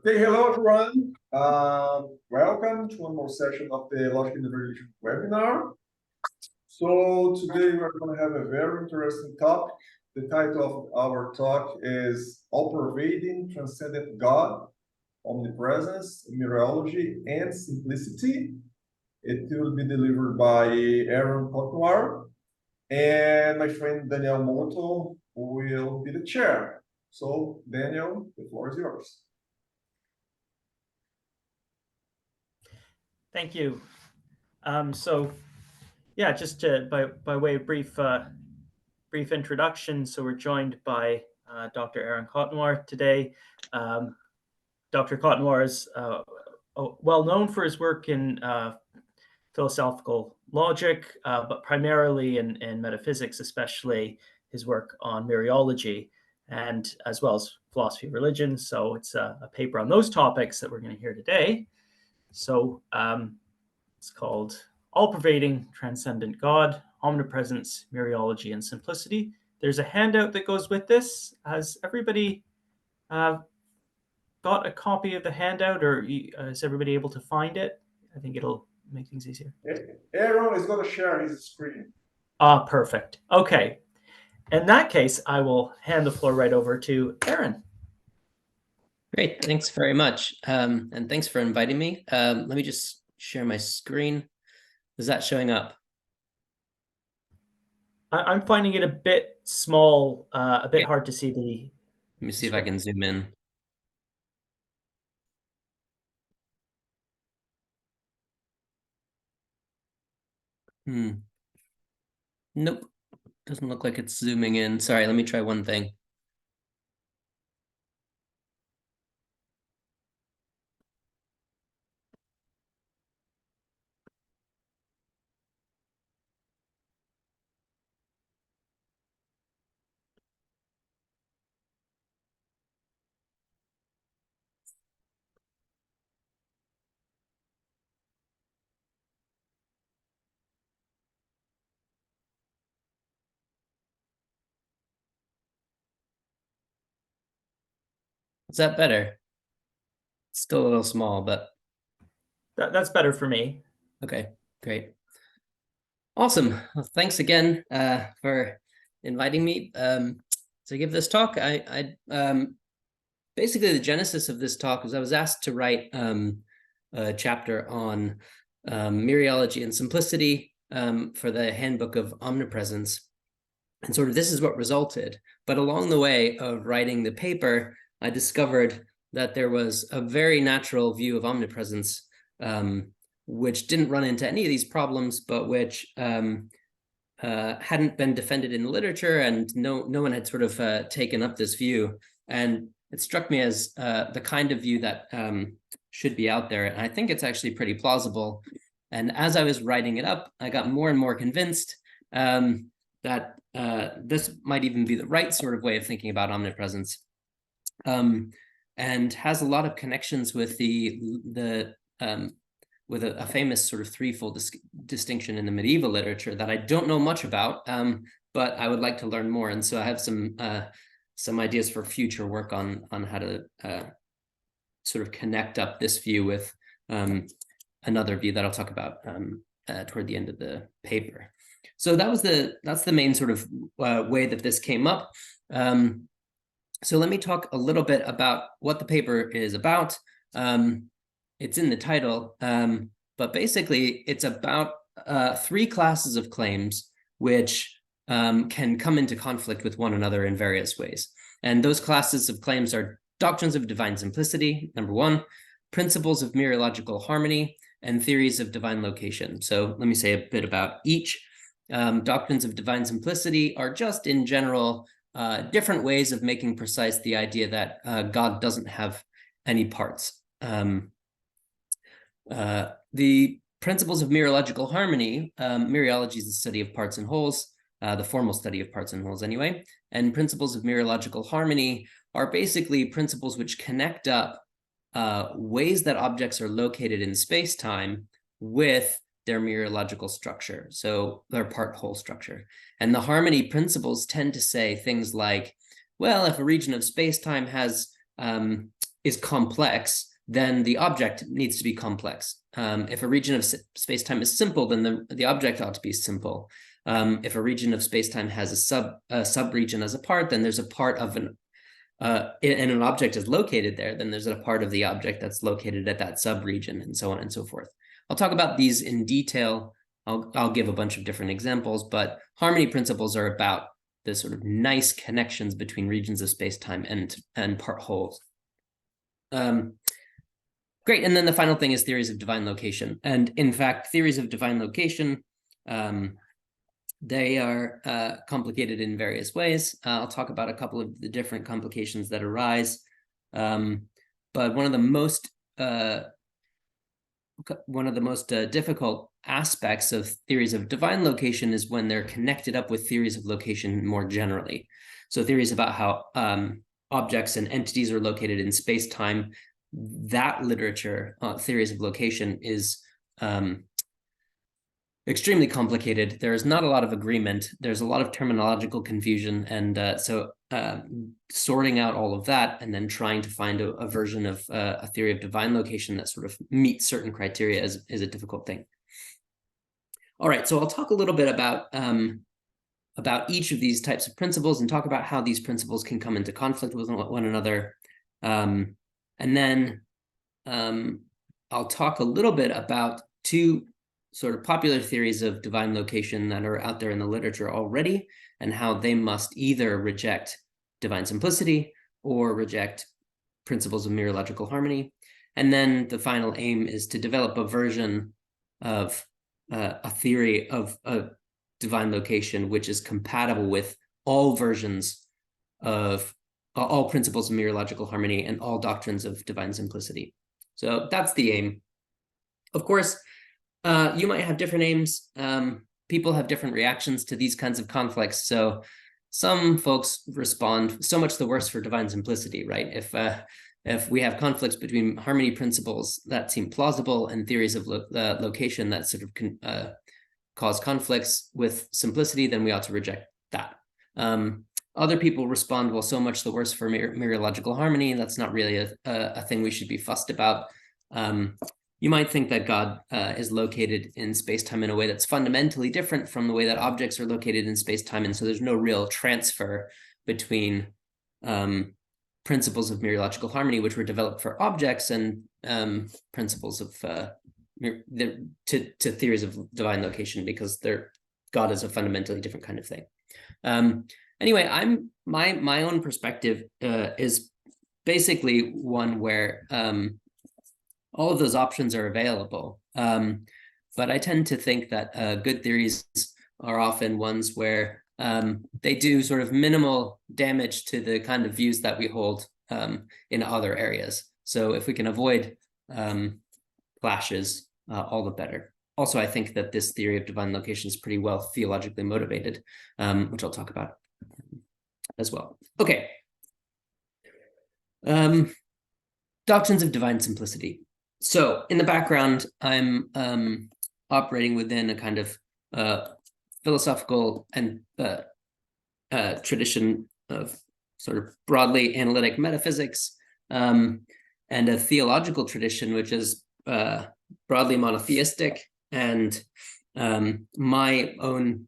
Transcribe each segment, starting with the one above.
Okay, hello everyone. Welcome to one more session of the Logic and Evaluation webinar. So today we're going to have a very interesting topic. The title of our talk is All-Pervading, Transcendent God, Omnipresence, Mereology, and Simplicity. It will be delivered by Aaron Cotnoir, and my friend Daniel Moto will be the chair. So Daniel, the floor is yours. Thank you. Yeah, just by way of brief introduction. So we're joined by Dr. Aaron Cotnoir today. Dr. Cotnoir is well known for his work in philosophical logic, but primarily in metaphysics, especially his work on Mereology, and as well as philosophy of religion. So it's a paper on those topics that we're going to hear today. So it's called All-Pervading, Transcendent God, Omnipresence, Mereology, and Simplicity. There's a handout that goes with this. Has everybody got a copy of the handout, or is everybody able to find it? I think it'll make things easier. Aaron is going to share his screen. Perfect. Okay. In that case, I will hand the floor right over to Aaron. Great, thanks very much. And thanks for inviting me. Let me just share my screen. Is that showing up? I'm finding it a bit small, a bit hard to see the... Let me see if I can zoom in. Nope, doesn't look like it's zooming in. Sorry, let me try one thing. Is that better? It's still a little small, but... That's better for me. Okay, great. Awesome. Well, thanks again for inviting me to give this talk. Basically, the genesis of this talk was I was asked to write a chapter on Mereology and Simplicity for the Handbook of Omnipresence. And sort of this is what resulted. But along the way of writing the paper, I discovered that there was a very natural view of omnipresence, which didn't run into any of these problems, but which hadn't been defended in the literature, and no one had sort of taken up this view. And it struck me as the kind of view that should be out there. And I think it's actually pretty plausible. And as I was writing it up, I got more and more convinced that this might even be the right sort of way of thinking about omnipresence, and has a lot of connections with with a famous sort of threefold distinction in the medieval literature that I don't know much about, but I would like to learn more. And so I have some ideas for future work on how to sort of connect up this view with another view that I'll talk about toward the end of the paper. So that's the main sort of way that this came up. So let me talk a little bit about what the paper is about. It's in the title, but basically it's about three classes of claims which can come into conflict with one another in various ways. And those classes of claims are doctrines of divine simplicity, number one, principles of mereological harmony, and theories of divine location. So let me say a bit about each. Doctrines of divine simplicity are just in general different ways of making precise the idea that God doesn't have any parts. The principles of mereological harmony, mereology is the study of parts and wholes, the formal study of parts and wholes anyway, and principles of mereological harmony are basically principles which connect up ways that objects are located in space-time with their mereological structure, so their part-whole structure. And the harmony principles tend to say things like, well, if a region of space-time has is complex, then the object needs to be complex. If a region of space-time is simple, then the object ought to be simple. If a region of space-time has a sub-region as a part, then there's a part of and an object is located there, then there's a part of the object that's located at that sub-region, and so on and so forth. I'll talk about these in detail. I'll give a bunch of different examples, but harmony principles are about the sort of nice connections between regions of space-time and part wholes. Great, and then the final thing is theories of divine location. And in fact, theories of divine location, they are complicated in various ways. I'll talk about a couple of the different complications that arise. But one of the most difficult aspects of theories of divine location is when they're connected up with theories of location more generally. So theories about how objects and entities are located in space-time, that literature, theories of location, is extremely complicated. There is not a lot of agreement. There's a lot of terminological confusion. And so sorting out all of that and then trying to find a version of a theory of divine location that sort of meets certain criteria is a difficult thing. All right, so I'll talk a little bit about each of these types of principles and talk about how these principles can come into conflict with one another. And then I'll talk a little bit about two sort of popular theories of divine location that are out there in the literature already, and how they must either reject divine simplicity or reject principles of mereological harmony. And then the final aim is to develop a version of a theory of a divine location which is compatible with all versions of all principles of mereological harmony and all doctrines of divine simplicity. So that's the aim. Of course, you might have different aims. People have different reactions to these kinds of conflicts. So some folks respond, so much the worse for divine simplicity, right? If we have conflicts between harmony principles that seem plausible and theories of location that sort of cause conflicts with simplicity, then we ought to reject that. Other people respond, well, so much the worse for mereological harmony. That's not really a thing we should be fussed about. You might think that God is located in space-time in a way that's fundamentally different from the way that objects are located in space-time, and so there's no real transfer between principles of mereological harmony, which were developed for objects, and principles of to theories of divine location, because God is a fundamentally different kind of thing. Anyway, my own perspective is basically one where all of those options are available, but I tend to think that good theories are often ones where they do sort of minimal damage to the kind of views that we hold in other areas. So if we can avoid clashes, all the better. Also, I think that this theory of divine location is pretty well theologically motivated, which I'll talk about as well. Okay. Doctrines of divine simplicity. So in the background, I'm operating within a kind of philosophical and tradition of sort of broadly analytic metaphysics, and a theological tradition which is broadly monotheistic, and my own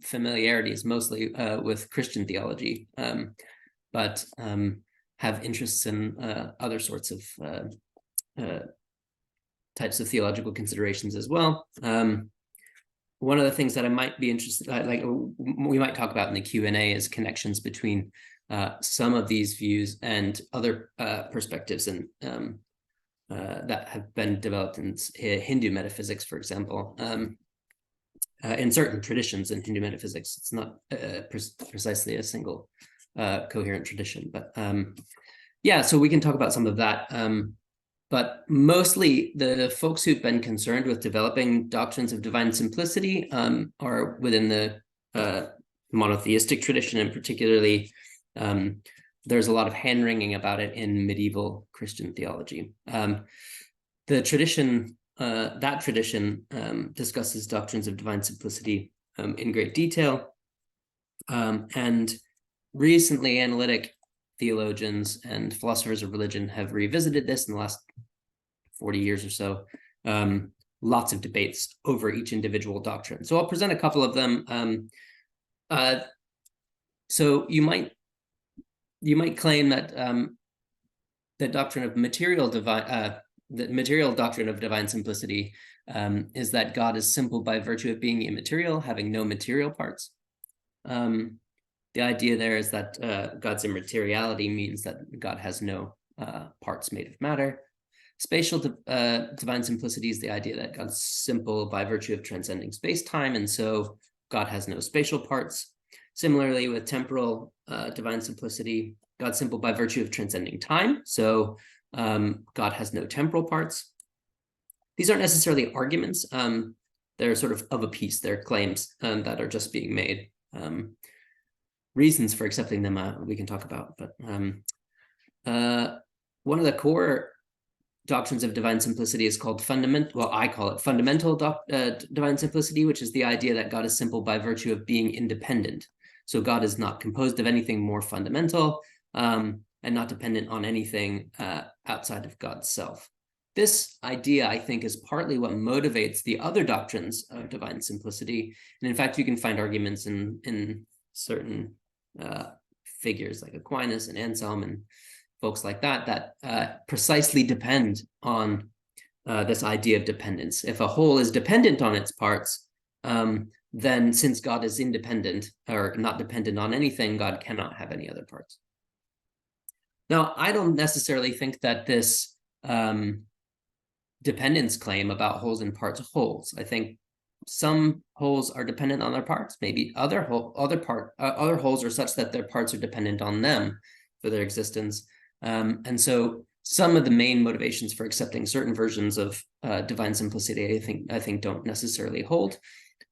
familiarity is mostly with Christian theology, but have interests in other sorts of types of theological considerations as well. One of the things that I might be interested, like we might talk about in the Q&A, is connections between some of these views and other perspectives and that have been developed in Hindu metaphysics, for example. In certain traditions in Hindu metaphysics, it's not precisely a single coherent tradition, but yeah, so we can talk about some of that. But mostly the folks who've been concerned with developing doctrines of divine simplicity are within the monotheistic tradition, and particularly there's a lot of hand-wringing about it in medieval Christian theology. The tradition, that tradition discusses doctrines of divine simplicity in great detail, and recently analytic theologians and philosophers of religion have revisited this in the last 40 years or so. Lots of debates over each individual doctrine. So I'll present a couple of them. So you might claim that the doctrine of the material doctrine of divine simplicity is that God is simple by virtue of being immaterial, having no material parts. The idea there is that God's immateriality means that God has no parts made of matter. Spatial divine simplicity is the idea that God's simple by virtue of transcending space-time, and so God has no spatial parts. Similarly, with temporal divine simplicity, God's simple by virtue of transcending time, so God has no temporal parts. These aren't necessarily arguments. They're sort of a piece. They're claims that are just being made. Reasons for accepting them we can talk about, but one of the core doctrines of divine simplicity is called I call it fundamental divine simplicity, which is the idea that God is simple by virtue of being independent. So God is not composed of anything more fundamental and not dependent on anything outside of God's self. This idea, I think, is partly what motivates the other doctrines of divine simplicity. And in fact, you can find arguments in certain figures like Aquinas and Anselm and folks like that precisely depend on this idea of dependence. If a whole is dependent on its parts, then since God is independent or not dependent on anything, God cannot have any other parts. Now, I don't necessarily think that this dependence claim about wholes and parts holds. I think some wholes are dependent on their parts. Maybe other wholes are such that their parts are dependent on them for their existence. And so some of the main motivations for accepting certain versions of divine simplicity, I think don't necessarily hold.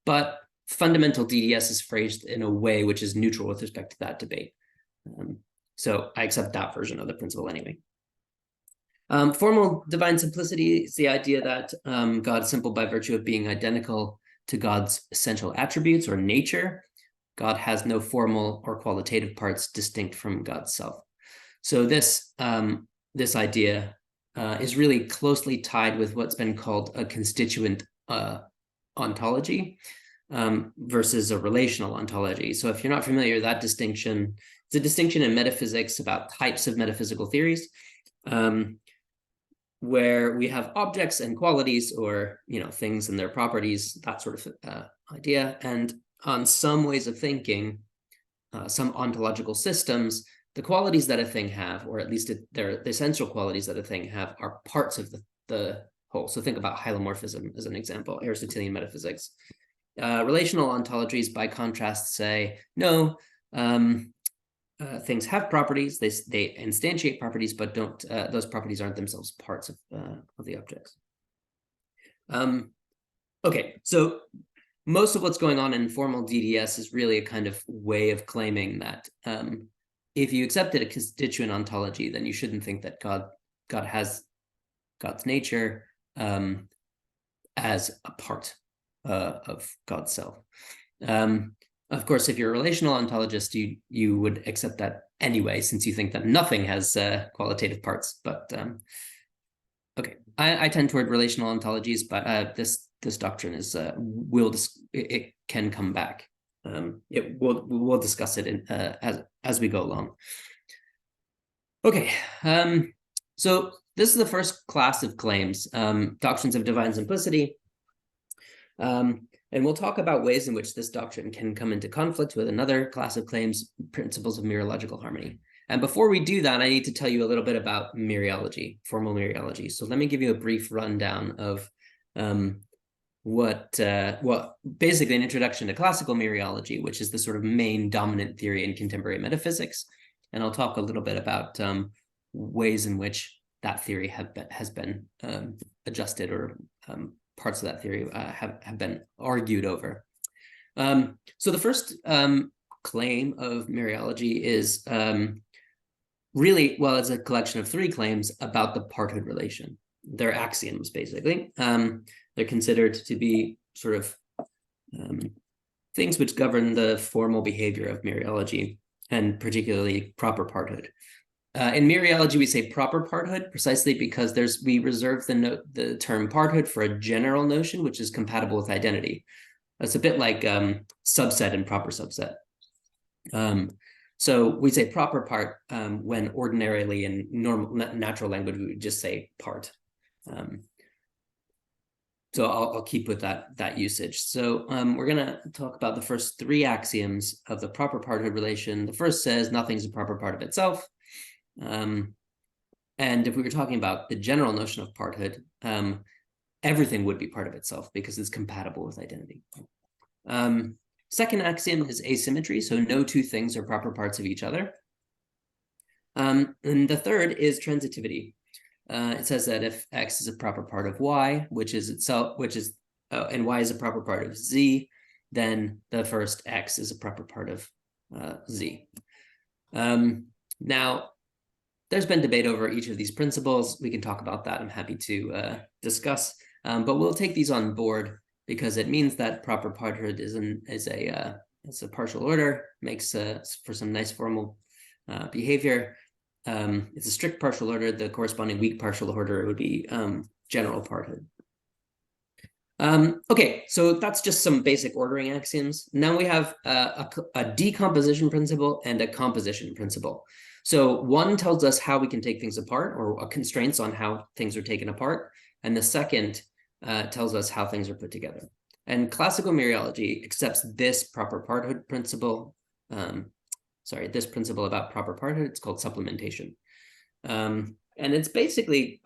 But fundamental DDS is phrased in a way which is neutral with respect to that debate. So I accept that version of the principle anyway. Formal divine simplicity is the idea that God's simple by virtue of being identical to God's essential attributes or nature. God has no formal or qualitative parts distinct from God's self. So this idea is really closely tied with what's been called a constituent ontology versus a relational ontology. So if you're not familiar with that distinction, it's a distinction in metaphysics about types of metaphysical theories, where we have objects and qualities, or things and their properties, that sort of idea. And on some ways of thinking, some ontological systems, the qualities that a thing have, or at least the essential qualities that a thing have, are parts of the whole. So think about hylomorphism as an example, Aristotelian metaphysics. Relational ontologies, by contrast, say, no, things have properties, they instantiate properties, but don't those properties aren't themselves parts of the objects. Okay, so most of what's going on in formal DDS is really a kind of way of claiming that if you accepted a constituent ontology, then you shouldn't think that God has God's nature as a part of God's self. Of course, if you're a relational ontologist, you would accept that anyway, since you think that nothing has qualitative parts. But okay, I tend toward relational ontologies, but this doctrine is it can come back. We'll discuss it as we go along. Okay, so this is the first class of claims, doctrines of divine simplicity. And we'll talk about ways in which this doctrine can come into conflict with another class of claims, principles of Mereological Harmony. And before we do that, I need to tell you a little bit about Mereology, formal Mereology. So let me give you a brief rundown of what basically an introduction to classical Mereology, which is the sort of main dominant theory in contemporary metaphysics. And I'll talk a little bit about ways in which that theory has been adjusted, or parts of that theory have been argued over. So the first claim of Mereology is really, well, it's a collection of three claims about the parthood relation. They're axioms, basically. They're considered to be sort of things which govern the formal behavior of Mereology. and particularly proper parthood. In mereology, we say proper parthood precisely because we reserve the term parthood for a general notion which is compatible with identity. It's a bit like subset and proper subset. So we say proper part when ordinarily in normal natural language we would just say part. So I'll keep with that usage. So we're going to talk about the first three axioms of the proper parthood relation. The first says nothing's a proper part of itself. And if we were talking about the general notion of parthood, everything would be part of itself because it's compatible with identity. Second axiom is asymmetry, so no two things are proper parts of each other. And the third is transitivity. It says that if X is a proper part of Y, and Y is a proper part of Z, then the first X is a proper part of Z. Now, there's been debate over each of these principles. We can talk about that. I'm happy to discuss, but we'll take these on board because it means that proper parthood is a partial order, makes for some nice formal behavior. It's a strict partial order. The corresponding weak partial order would be general parthood. Okay, so that's just some basic ordering axioms. Now we have a decomposition principle and a composition principle. So one tells us how we can take things apart, or constraints on how things are taken apart, and the second tells us how things are put together. And classical mereology accepts this proper parthood principle. This principle about proper parthood. It's called supplementation, and it's basically,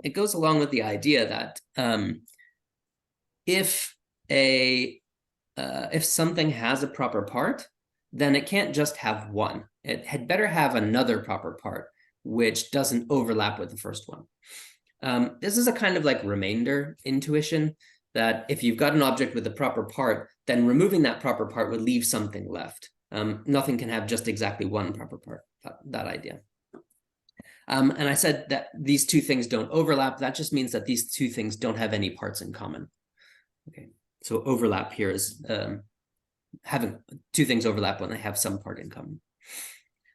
it goes along with the idea that if something has a proper part, then it can't just have one. It had better have another proper part which doesn't overlap with the first one. This is a kind of like remainder intuition, that if you've got an object with a proper part, then removing that proper part would leave something left. Nothing can have just exactly one proper part, that idea. And I said that these two things don't overlap. That just means that these two things don't have any parts in common. Okay, so overlap here is having two things overlap when they have some part in common.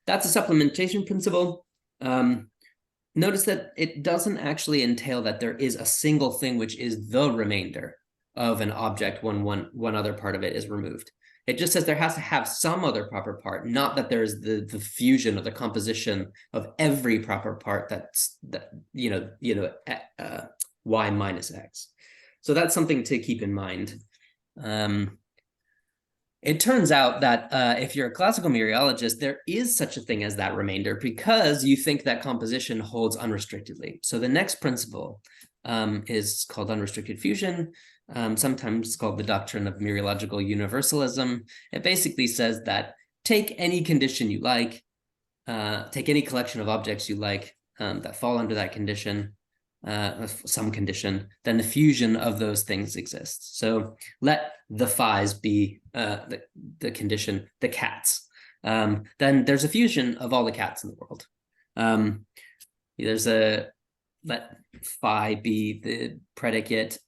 That's a supplementation principle. Notice that it doesn't actually entail that there is a single thing which is the remainder of an object when one other part of it is removed. It just says there has to have some other proper part, not that there's the fusion or the composition of every proper part y minus x. So that's something to keep in mind. It turns out that if you're a classical mereologist, there is such a thing as that remainder because you think that composition holds unrestrictedly. So the next principle is called unrestricted fusion, sometimes called the doctrine of mereological universalism. It basically says that take any condition you like, take any collection of objects you like that fall under that condition, some condition, then the fusion of those things exists. So let the phi's be the condition, the cats. Then there's a fusion of all the cats in the world. There's a let phi be the predicate,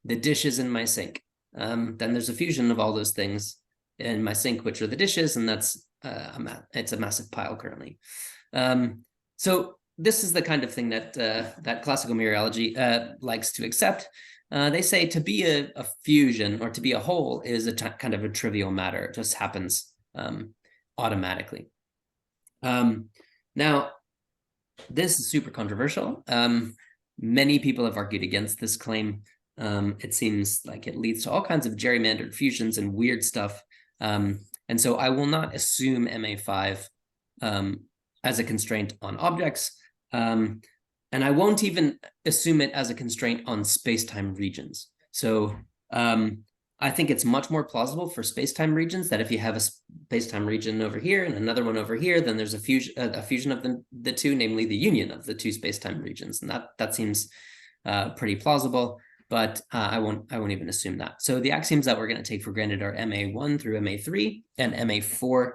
the dishes in my sink. Then there's a fusion of all those things in my sink, which are the dishes, and that's it's a massive pile currently. So this is the kind of thing that that classical mereology likes to accept. They say to be a fusion or to be a whole is a kind of a trivial matter. It just happens automatically. Now, this is super controversial. Many people have argued against this claim. It seems like it leads to all kinds of gerrymandered fusions and weird stuff. And so I will not assume MA5 as a constraint on objects. And I won't even assume it as a constraint on space-time regions. So I think it's much more plausible for space-time regions that if you have a space-time region over here and another one over here, then there's a fusion of the two, namely the union of the two space-time regions. And that seems pretty plausible, but I won't even assume that. So the axioms that we're going to take for granted are MA1 through MA3 and MA4,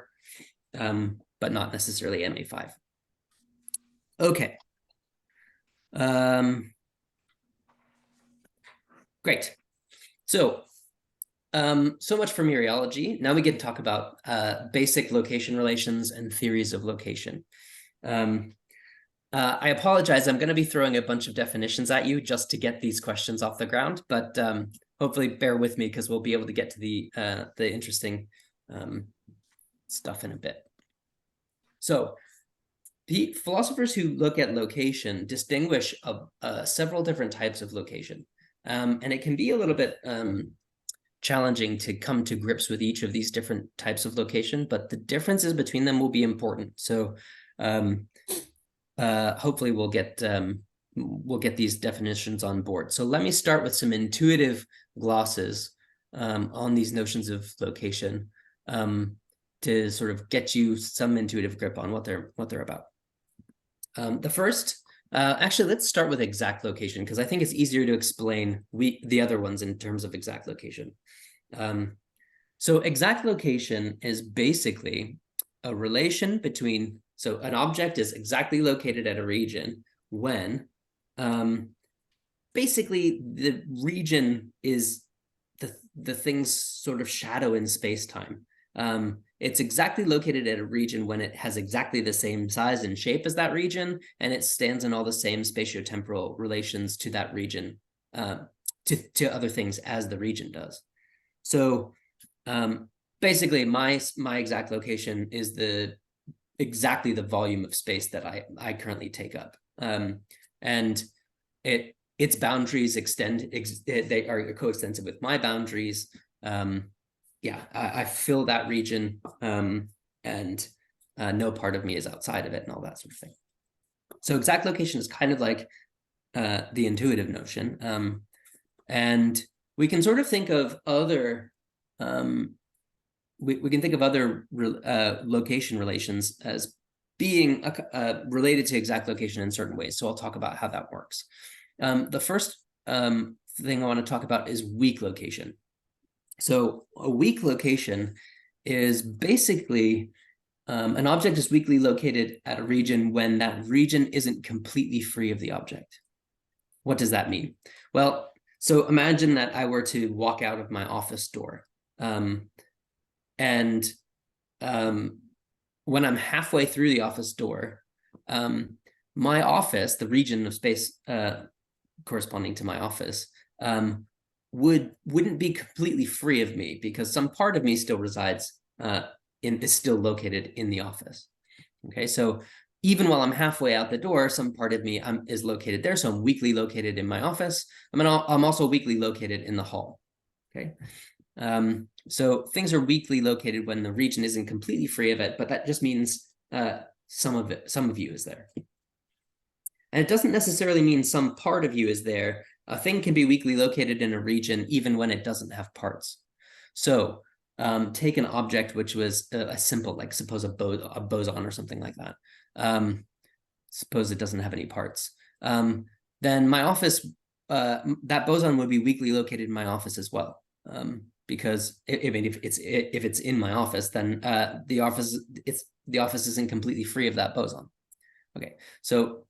but not necessarily MA5. Okay. Great. So so much for mereology. Now we get to talk about basic location relations and theories of location. I apologize, I'm going to be throwing a bunch of definitions at you just to get these questions off the ground, but hopefully bear with me because we'll be able to get to the interesting stuff in a bit. So the philosophers who look at location distinguish several different types of location. And it can be a little bit challenging to come to grips with each of these different types of location, but the differences between them will be important. So hopefully we'll get these definitions on board. So let me start with some intuitive glosses on these notions of location to sort of get you some intuitive grip on what they're about. The first, actually, let's start with exact location because I think it's easier to explain the other ones in terms of exact location. So exact location is basically a relation between, so an object is exactly located at a region when basically the region is the thing's sort of shadow in space-time. It's exactly located at a region when it has exactly the same size and shape as that region, and it stands in all the same spatiotemporal relations to that region, to other things as the region does. So basically, my exact location is exactly the volume of space that I currently take up, and its boundaries they are coextensive with my boundaries. Yeah, I fill that region, and no part of me is outside of it and all that sort of thing. So exact location is kind of like the intuitive notion. And we can sort of think of other, we can think of other location relations as being related to exact location in certain ways. So I'll talk about how that works. The first thing I want to talk about is weak location. So a weak location is basically an object is weakly located at a region when that region isn't completely free of the object. What does that mean? Well, so imagine that I were to walk out of my office door, and when I'm halfway through the office door, my office, the region of space corresponding to my office, wouldn't be completely free of me because some part of me still resides is still located in the office. Okay, so even while I'm halfway out the door, some part of me is located there. So I'm weakly located in my office. I'm also weakly located in the hall. Okay, so things are weakly located when the region isn't completely free of it, but that just means some of you is there. And it doesn't necessarily mean some part of you is there. A thing can be weakly located in a region even when it doesn't have parts. So take an object which was a simple, like suppose a boson or something like that. Suppose it doesn't have any parts. Then my office, that boson would be weakly located in my office as well. Because if it's in my office, then the office isn't completely free of that boson. Okay, so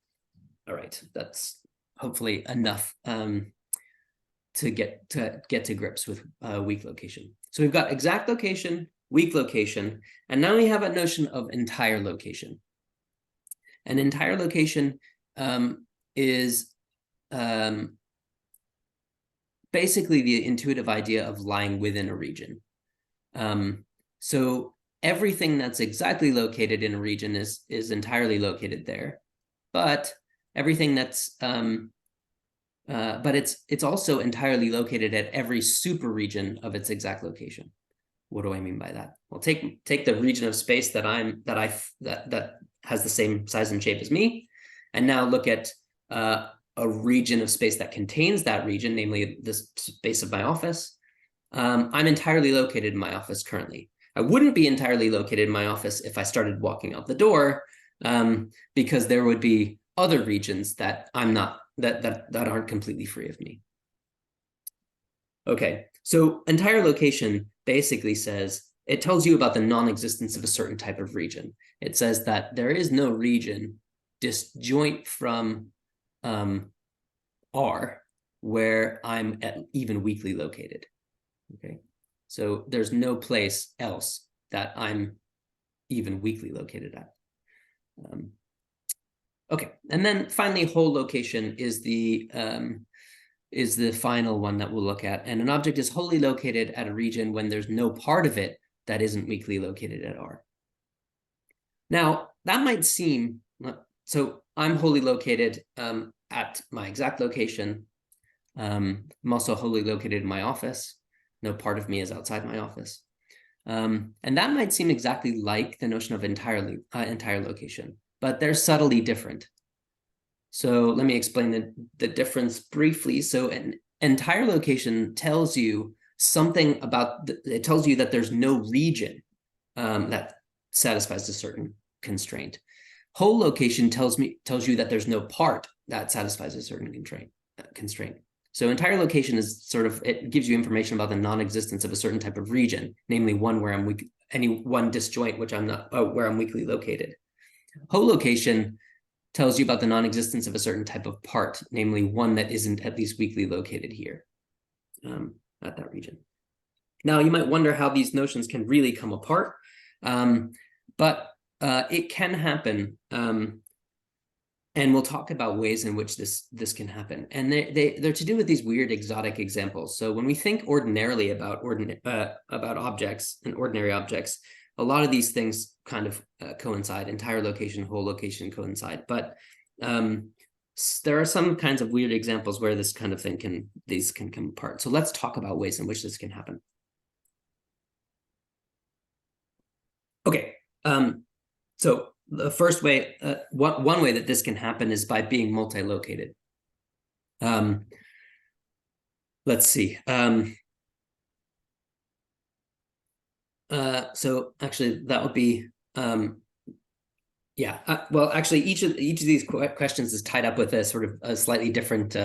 all right, that's hopefully enough to get to grips with weak location. So we've got exact location, weak location, and now we have a notion of entire location. An entire location is basically the intuitive idea of lying within a region. So everything that's exactly located in a region is entirely located there, but everything that's but it's also entirely located at every super region of its exact location. What do I mean by that? Well, take the region of space that has the same size and shape as me, and now look at a region of space that contains that region, namely the space of my office. I'm entirely located in my office currently. I wouldn't be entirely located in my office if I started walking out the door, because there would be other regions that I'm not, that aren't completely free of me. Okay, so entire location basically says, it tells you about the non-existence of a certain type of region. It says that there is no region disjoint from R where I'm even weakly located. Okay, So there's no place else that I'm even weakly located at. Okay, and then finally, whole location is the final one that we'll look at. And an object is wholly located at a region when there's no part of it that isn't weakly located at R. Now, that might seem, so I'm wholly located at my exact location. I'm also wholly located in my office. No part of me is outside my office. And that might seem exactly like the notion of entire location, but they're subtly different. So let me explain the difference briefly. So an entire location tells you something about, it tells you that there's no region that satisfies a certain constraint. Whole location tells you that there's no part that satisfies a certain constraint. So entire location is sort of, it gives you information about the non-existence of a certain type of region, namely one where I'm weak, any one disjoint which I'm not, where I'm weakly located. Whole location tells you about the non-existence of a certain type of part, namely one that isn't at least weakly located here at that region. Now, you might wonder how these notions can really come apart, but it can happen. And we'll talk about ways in which this can happen. And they're to do with these weird exotic examples. So when we think ordinarily about objects and ordinary objects, a lot of these things kind of coincide. Entire location, whole location coincide. But there are some kinds of weird examples where this kind of thing can come apart. So let's talk about ways in which this can happen. Okay. So the first way, one way that this can happen is by being multi-located. Let's see. So actually, that would be, yeah. Well, actually, each of these questions is tied up with a sort of a slightly different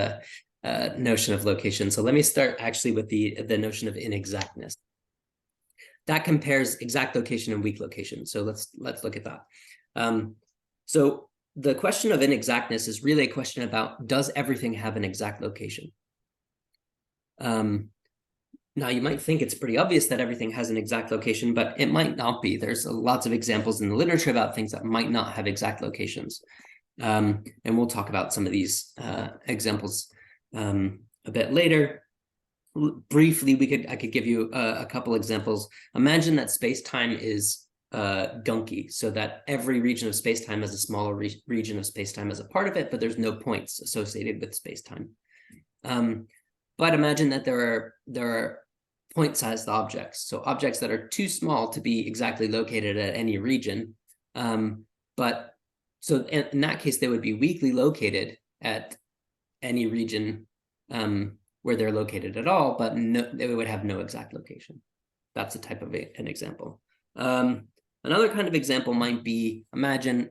notion of location. So let me start actually with the notion of inexactness. That compares exact location and weak location. So let's look at that. So the question of inexactness is really a question about, does everything have an exact location? Now, you might think it's pretty obvious that everything has an exact location, but it might not be. There's lots of examples in the literature about things that might not have exact locations. And we'll talk about some of these examples a bit later. Briefly, I could give you a couple examples. Imagine that space-time is gunky, so that every region of space-time has a smaller region of space-time as a part of it, but there's no points associated with space-time. But imagine that there are point-sized objects, so objects that are too small to be exactly located at any region. But so in that case, they would be weakly located at any region where they're located at all, but they would have no exact location. That's a type of an example. Another kind of example might be, imagine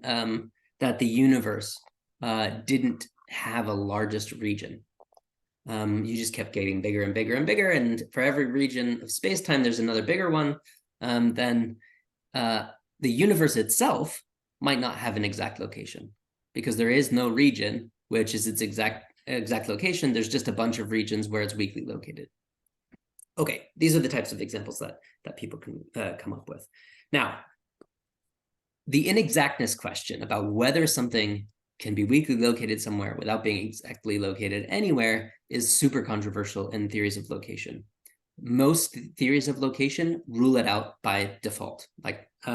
that the universe didn't have a largest region. You just kept getting bigger and bigger and bigger, and for every region of space-time, there's another bigger one. Then the universe itself might not have an exact location, because there is no region which is its exact location. There's just a bunch of regions where it's weakly located. Okay, these are the types of examples that people can come up with. Now, the inexactness question about whether something can be weakly located somewhere without being exactly located anywhere is super controversial in theories of location. Most theories of location rule it out by default.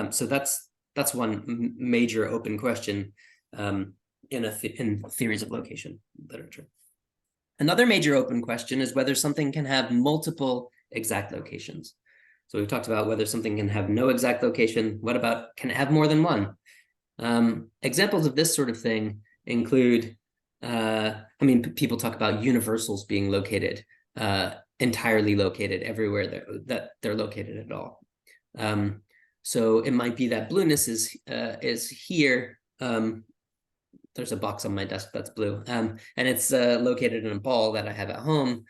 So that's one major open question in theories of location literature. Another major open question is whether something can have multiple exact locations. So we've talked about whether something can have no exact location. What about, can it have more than one? Examples of this sort of thing include, people talk about universals being located, entirely located everywhere that they're located at all. So it might be that blueness is here. There's a box on my desk that's blue, and it's located in a ball that I have at home.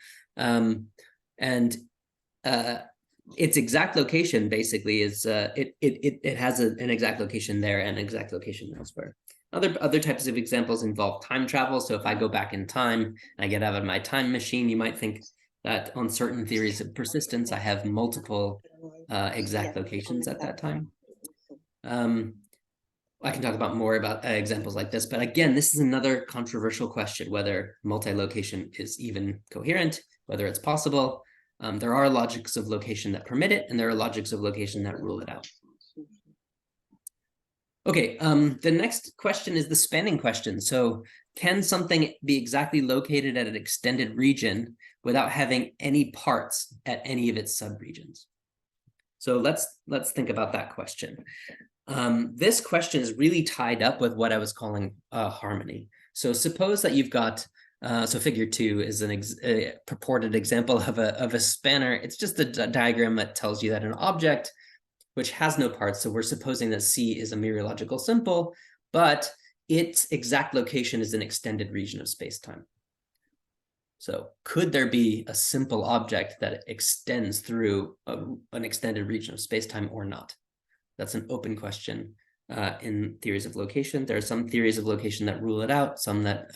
Its exact location basically is it has an exact location there and an exact location elsewhere. Other types of examples involve time travel. So if I go back in time and I get out of my time machine, you might think that on certain theories of persistence, I have multiple exact locations at that time. I can talk about more about examples like this, but again, this is another controversial question, whether multi-location is even coherent, whether it's possible. There are logics of location that permit it, and there are logics of location that rule it out. Okay, the next question is the spanning question. So can something be exactly located at an extended region without having any parts at any of its subregions? So let's think about that question. This question is really tied up with what I was calling harmony. So suppose that you've got, so figure 2 is a purported example of a spanner. It's just a diagram that tells you that an object which has no parts, so we're supposing that C is a mereological simple, but its exact location is an extended region of space-time. So could there be a simple object that extends through an extended region of space-time or not? That's an open question in theories of location. There are some theories of location that rule it out, some that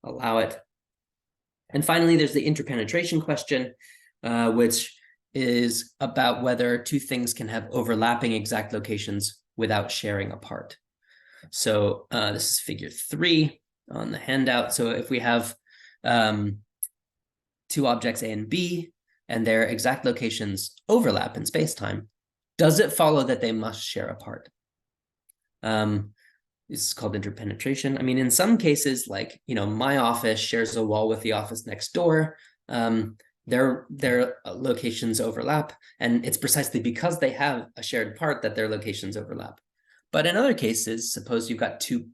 allow it. And finally, there's the interpenetration question, which is about whether two things can have overlapping exact locations without sharing a part. So this is figure 3 on the handout. So if we have two objects A and B, and their exact locations overlap in space-time, does it follow that they must share a part? This is called interpenetration. I mean, in some cases, like, my office shares a wall with the office next door. Their locations overlap, and it's precisely because they have a shared part that their locations overlap. But in other cases, suppose you've got two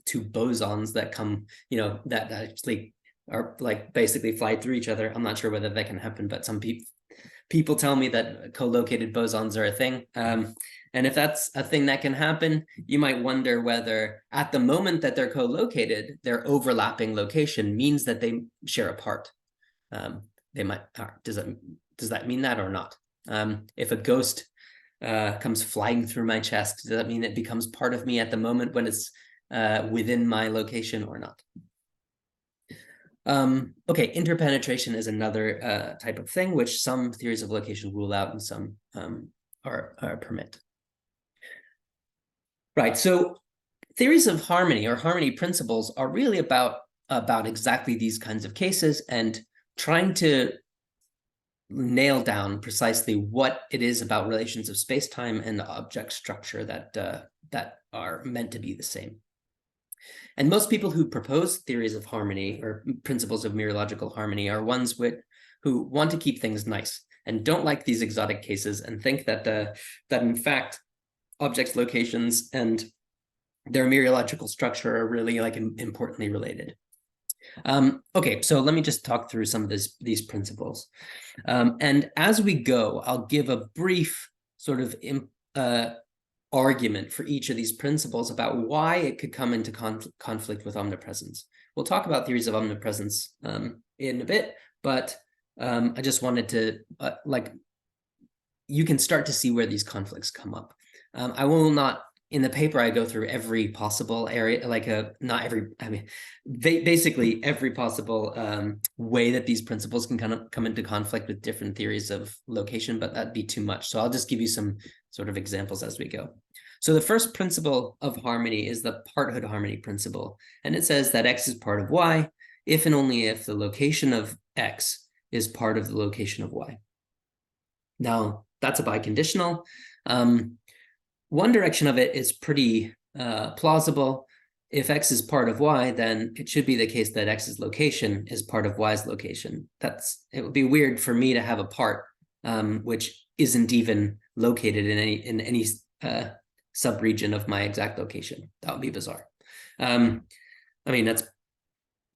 bosons that come, that actually are like basically fly through each other. I'm not sure whether that can happen, but some people tell me that co-located bosons are a thing. And if that's a thing that can happen, you might wonder whether at the moment that they're co-located, their overlapping location means that they share a part. They might, does that mean that or not? If a ghost comes flying through my chest, does that mean it becomes part of me at the moment when it's within my location or not? Okay, interpenetration is another type of thing which some theories of location rule out and some are permit. Right, so theories of harmony or harmony principles are really about exactly these kinds of cases and trying to nail down precisely what it is about relations of space-time and the object structure that are meant to be the same. And most people who propose theories of harmony or principles of mereological harmony are ones who want to keep things nice and don't like these exotic cases and think that in fact objects' locations and their mereological structure are really like importantly related. Okay, so let me just talk through some of these principles. And as we go, I'll give a brief sort of argument for each of these principles about why it could come into conflict with omnipresence. We'll talk about theories of omnipresence in a bit, but I just wanted to, you can start to see where these conflicts come up. I will not, in the paper, I go through every possible area, basically every possible way that these principles can kind of come into conflict with different theories of location, but that'd be too much. So I'll just give you some sort of examples as we go. So the first principle of harmony is the parthood harmony principle. And it says that X is part of Y if and only if the location of X is part of the location of Y. Now, that's a biconditional. One direction of it is pretty plausible. If X is part of Y, then it should be the case that X's location is part of Y's location. It would be weird for me to have a part which isn't even located in any subregion of my exact location. That would be bizarre. I mean, that's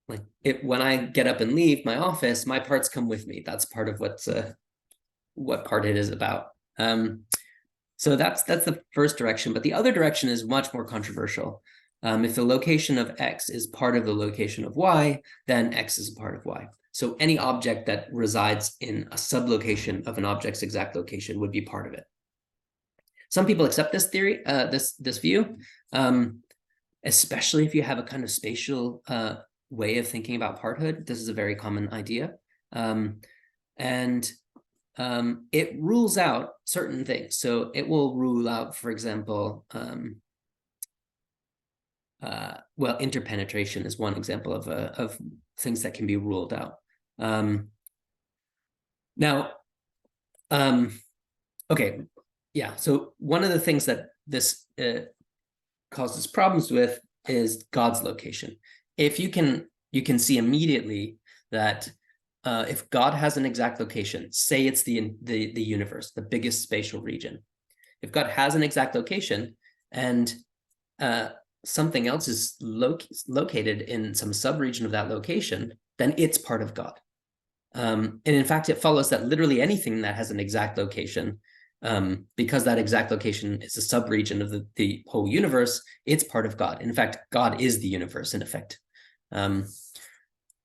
like when I get up and leave my office, my parts come with me. That's part of what part it is about. So that's the first direction, but the other direction is much more controversial. If the location of X is part of the location of Y, then X is a part of Y. So any object that resides in a sublocation of an object's exact location would be part of it. Some people accept this theory, this view, especially if you have a kind of spatial way of thinking about parthood. This is a very common idea. and it rules out certain things. So it will rule out, for example, well, interpenetration is one example of things that can be ruled out. Okay, yeah. So one of the things that this causes problems with is God's location. If you can see immediately that if God has an exact location, say it's the universe, the biggest spatial region. If God has an exact location and something else is located in some subregion of that location, then it's part of God. And in fact, it follows that literally anything that has an exact location, because that exact location is a subregion of the whole universe, it's part of God. In fact, God is the universe in effect.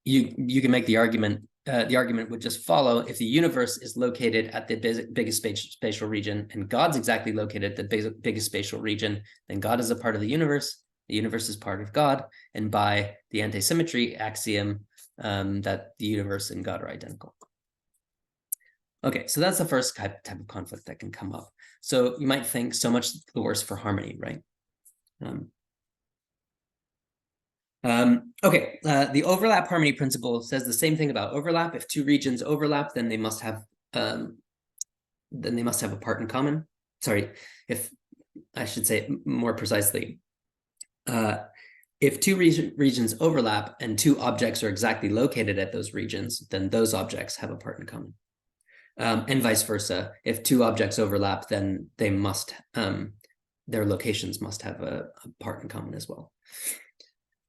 You can make the argument would just follow if the universe is located at the biggest spatial region and God's exactly located at the biggest spatial region, then God is a part of the universe is part of God, and by the anti-symmetry axiom, that the universe and God are identical. Okay, so that's the first type of conflict that can come up. So you might think so much the worse for harmony, right? Okay, the overlap harmony principle says the same thing about overlap. If two regions overlap, then they must have a part in common. Sorry, if I should say it more precisely. If two regions overlap and two objects are exactly located at those regions, then those objects have a part in common. And vice versa. If two objects overlap, then they must their locations must have a part in common as well.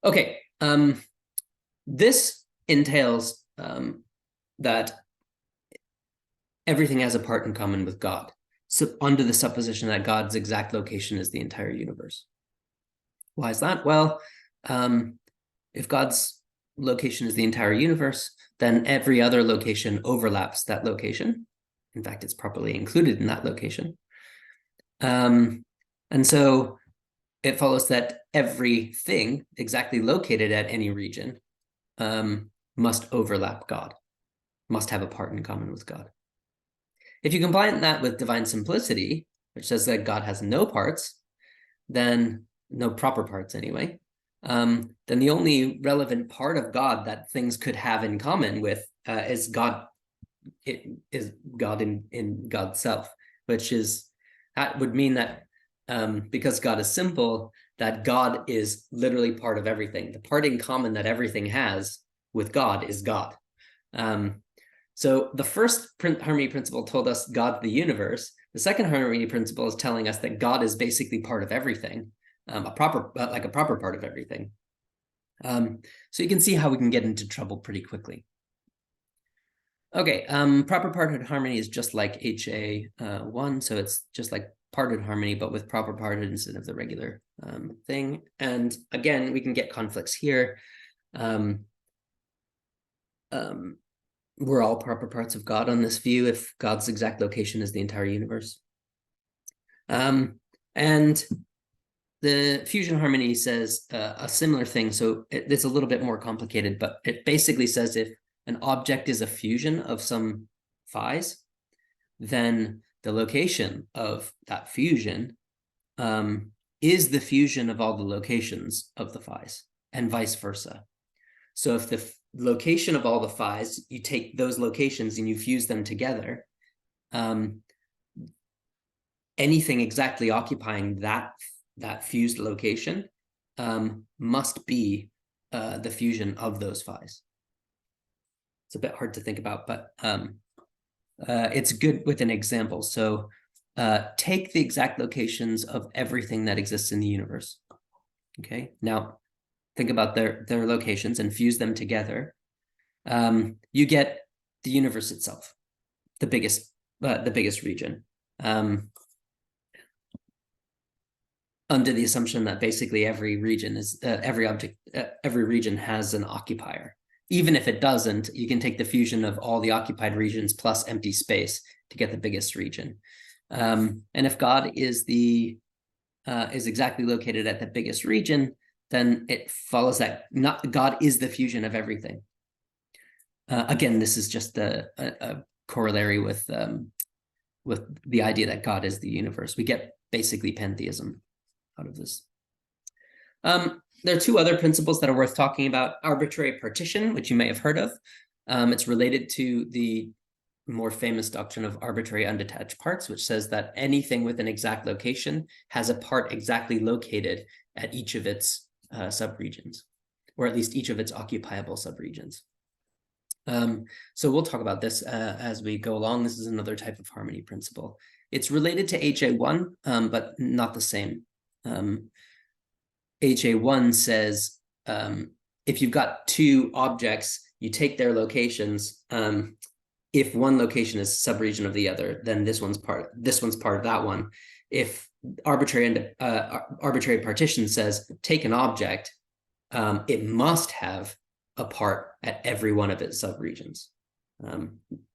Okay, this entails that everything has a part in common with God, so under the supposition that God's exact location is the entire universe. Why is that? Well, if God's location is the entire universe, then every other location overlaps that location. In fact, it's properly included in that location. And so it follows that everything exactly located at any region must overlap God, must have a part in common with God. If you combine that with divine simplicity, which says that God has no parts, then no proper parts anyway, then the only relevant part of God that things could have in common with is God. It is God in God's self, which is, that would mean that because God is simple, that God is literally part of everything. The part in common that everything has with God is God. So the first harmony principle told us God's the universe. The second harmony principle is telling us that God is basically part of everything, a proper part of everything. So you can see how we can get into trouble pretty quickly. Okay, proper parted harmony is just like HA1, so it's just like parted harmony, but with proper parted instead of the regular thing. And again, we can get conflicts here. We're all proper parts of God on this view if God's exact location is the entire universe. And the fusion harmony says a similar thing. So it's a little bit more complicated, but it basically says if an object is a fusion of some phi's, then the location of that fusion is the fusion of all the locations of the phi's, and vice versa. So if the location of all the phi's, you take those locations and you fuse them together, anything exactly occupying that fused location must be the fusion of those phi's. It's a bit hard to think about, but it's good with an example. So take the exact locations of everything that exists in the universe. Okay, now think about their locations and fuse them together. You get the universe itself, the biggest region. Under the assumption that basically every region has an occupier. Even if it doesn't, you can take the fusion of all the occupied regions plus empty space to get the biggest region. And if God is exactly located at the biggest region, then it follows that God is the fusion of everything. Again, this is just a corollary with the idea that God is the universe. We get basically pantheism out of this. There are two other principles that are worth talking about. Arbitrary partition, which you may have heard of. It's related to the more famous doctrine of arbitrary undetached parts, which says that anything with an exact location has a part exactly located at each of its subregions, or at least each of its occupiable subregions. So we'll talk about this as we go along. This is another type of harmony principle. It's related to HA1, but not the same. HA1 says if you've got two objects, you take their locations. If one location is subregion of the other, then this one's part of that one. If arbitrary partition says take an object, it must have a part at every one of its subregions,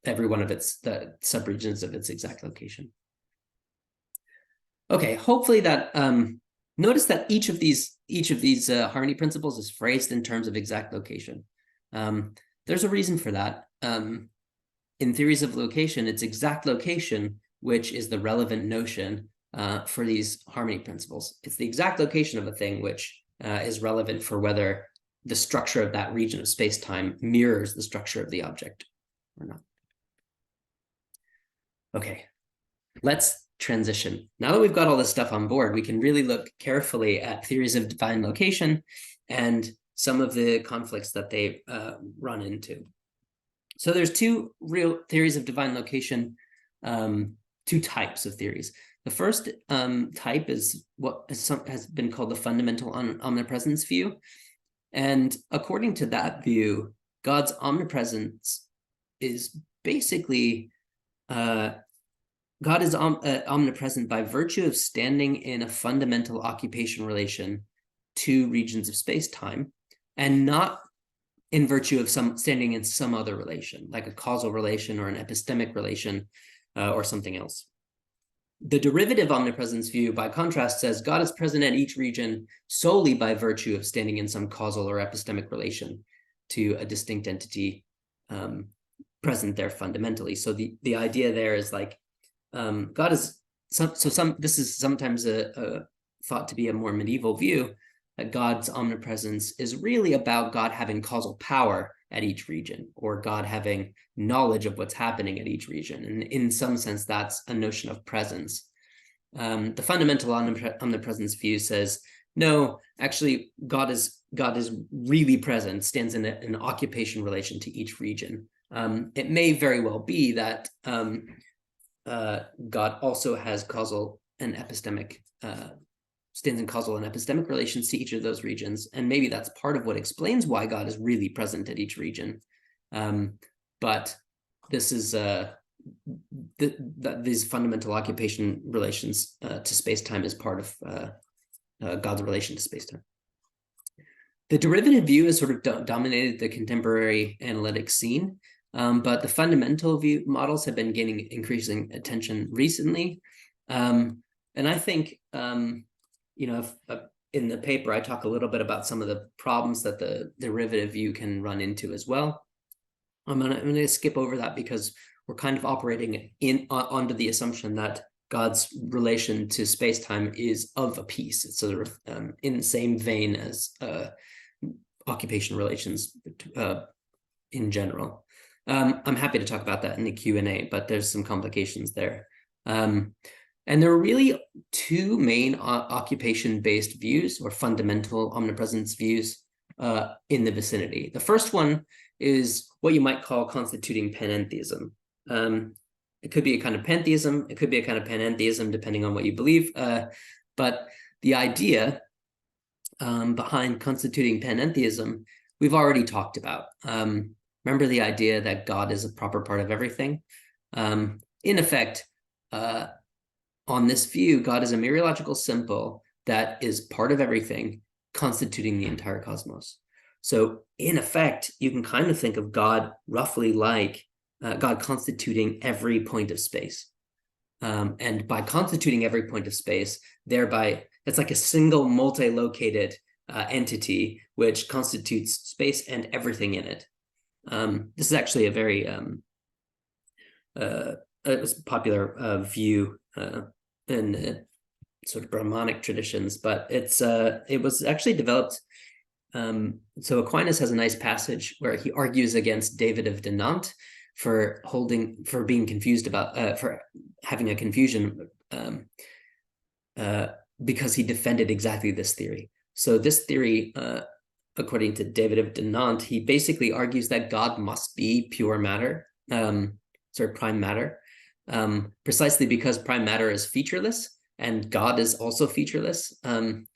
every one of the subregions of its exact location. Okay, hopefully that notice that each of these harmony principles is phrased in terms of exact location. There's a reason for that. In theories of location, it's exact location which is the relevant notion for these harmony principles. It's the exact location of a thing which is relevant for whether the structure of that region of space-time mirrors the structure of the object or not. Okay, let's transition. Now that we've got all this stuff on board, we can really look carefully at theories of divine location and some of the conflicts that they run into. So there's two real theories of divine location, two types of theories. The first type is what has been called the fundamental omnipresence view. And according to that view, God's omnipresence is basically, God is omnipresent by virtue of standing in a fundamental occupation relation to regions of space-time, and not in virtue of standing in some other relation, like a causal relation or an epistemic relation or something else. The derivative omnipresence view, by contrast, says God is present at each region solely by virtue of standing in some causal or epistemic relation to a distinct entity present there fundamentally. So the idea there is like God is this is sometimes thought to be a more medieval view, that God's omnipresence is really about God having causal power at each region, or God having knowledge of what's happening at each region. And in some sense, that's a notion of presence. The fundamental omnipresence view says, no, actually, God is really present, stands in an occupation relation to each region. It may very well be that God also has causal and epistemic stands in causal and epistemic relations to each of those regions. And maybe that's part of what explains why God is really present at each region. But this is these fundamental occupation relations to space-time is part of God's relation to space-time. The derivative view has sort of dominated the contemporary analytic scene, but the fundamental view models have been gaining increasing attention recently. And I think, in the paper, I talk a little bit about some of the problems that the derivative view can run into as well. I'm gonna skip over that because we're kind of operating under the assumption that God's relation to space-time is of a piece. It's sort of in the same vein as occupation relations in general. I'm happy to talk about that in the Q&A, but there's some complications there. And there are really two main occupation-based views, or fundamental omnipresence views, in the vicinity. The first one is what you might call constituting panentheism. It could be a kind of pantheism, it could be a kind of panentheism, depending on what you believe. But the idea behind constituting panentheism, we've already talked about. Remember the idea that God is a proper part of everything? In effect, on this view, God is a mereological symbol that is part of everything, constituting the entire cosmos. So in effect, you can kind of think of God roughly like God constituting every point of space. And by constituting every point of space, thereby, it's like a single multi-located entity which constitutes space and everything in it. This is actually a very it was a popular view in sort of Brahmanic traditions, but it was actually developed. So Aquinas has a nice passage where he argues against David of Dinant for being confused about for having a confusion because he defended exactly this theory. So this theory, according to David of Dinant, he basically argues that God must be pure matter, prime matter, precisely because prime matter is featureless and God is also featureless. And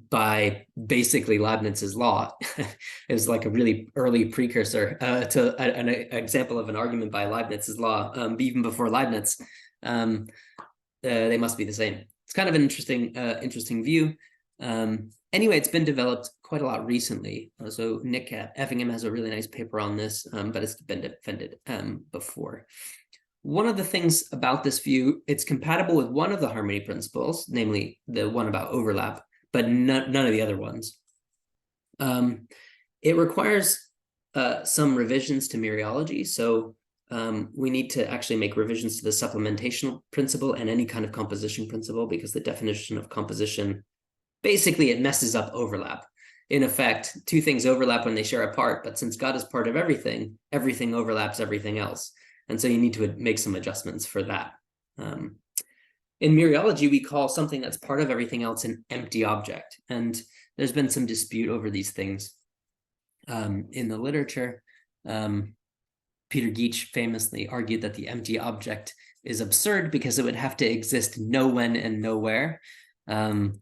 by basically Leibniz's law, it was like a really early precursor to an example of an argument by Leibniz's law, even before Leibniz. They must be the same. It's kind of an interesting view. Anyway, it's been developed quite a lot recently. So Nick Effingham has a really nice paper on this, but it's been defended before. One of the things about this view, it's compatible with one of the harmony principles, namely the one about overlap, but none of the other ones. It requires some revisions to Mereology. So we need to actually make revisions to the supplementation principle and any kind of composition principle, because the definition of composition, basically it messes up overlap. In effect, two things overlap when they share a part, but since God is part of everything, everything overlaps everything else. And so you need to make some adjustments for that. In Mereology, we call something that's part of everything else an empty object. And there's been some dispute over these things in the literature. Peter Geach famously argued that the empty object is absurd because it would have to exist no when and nowhere. And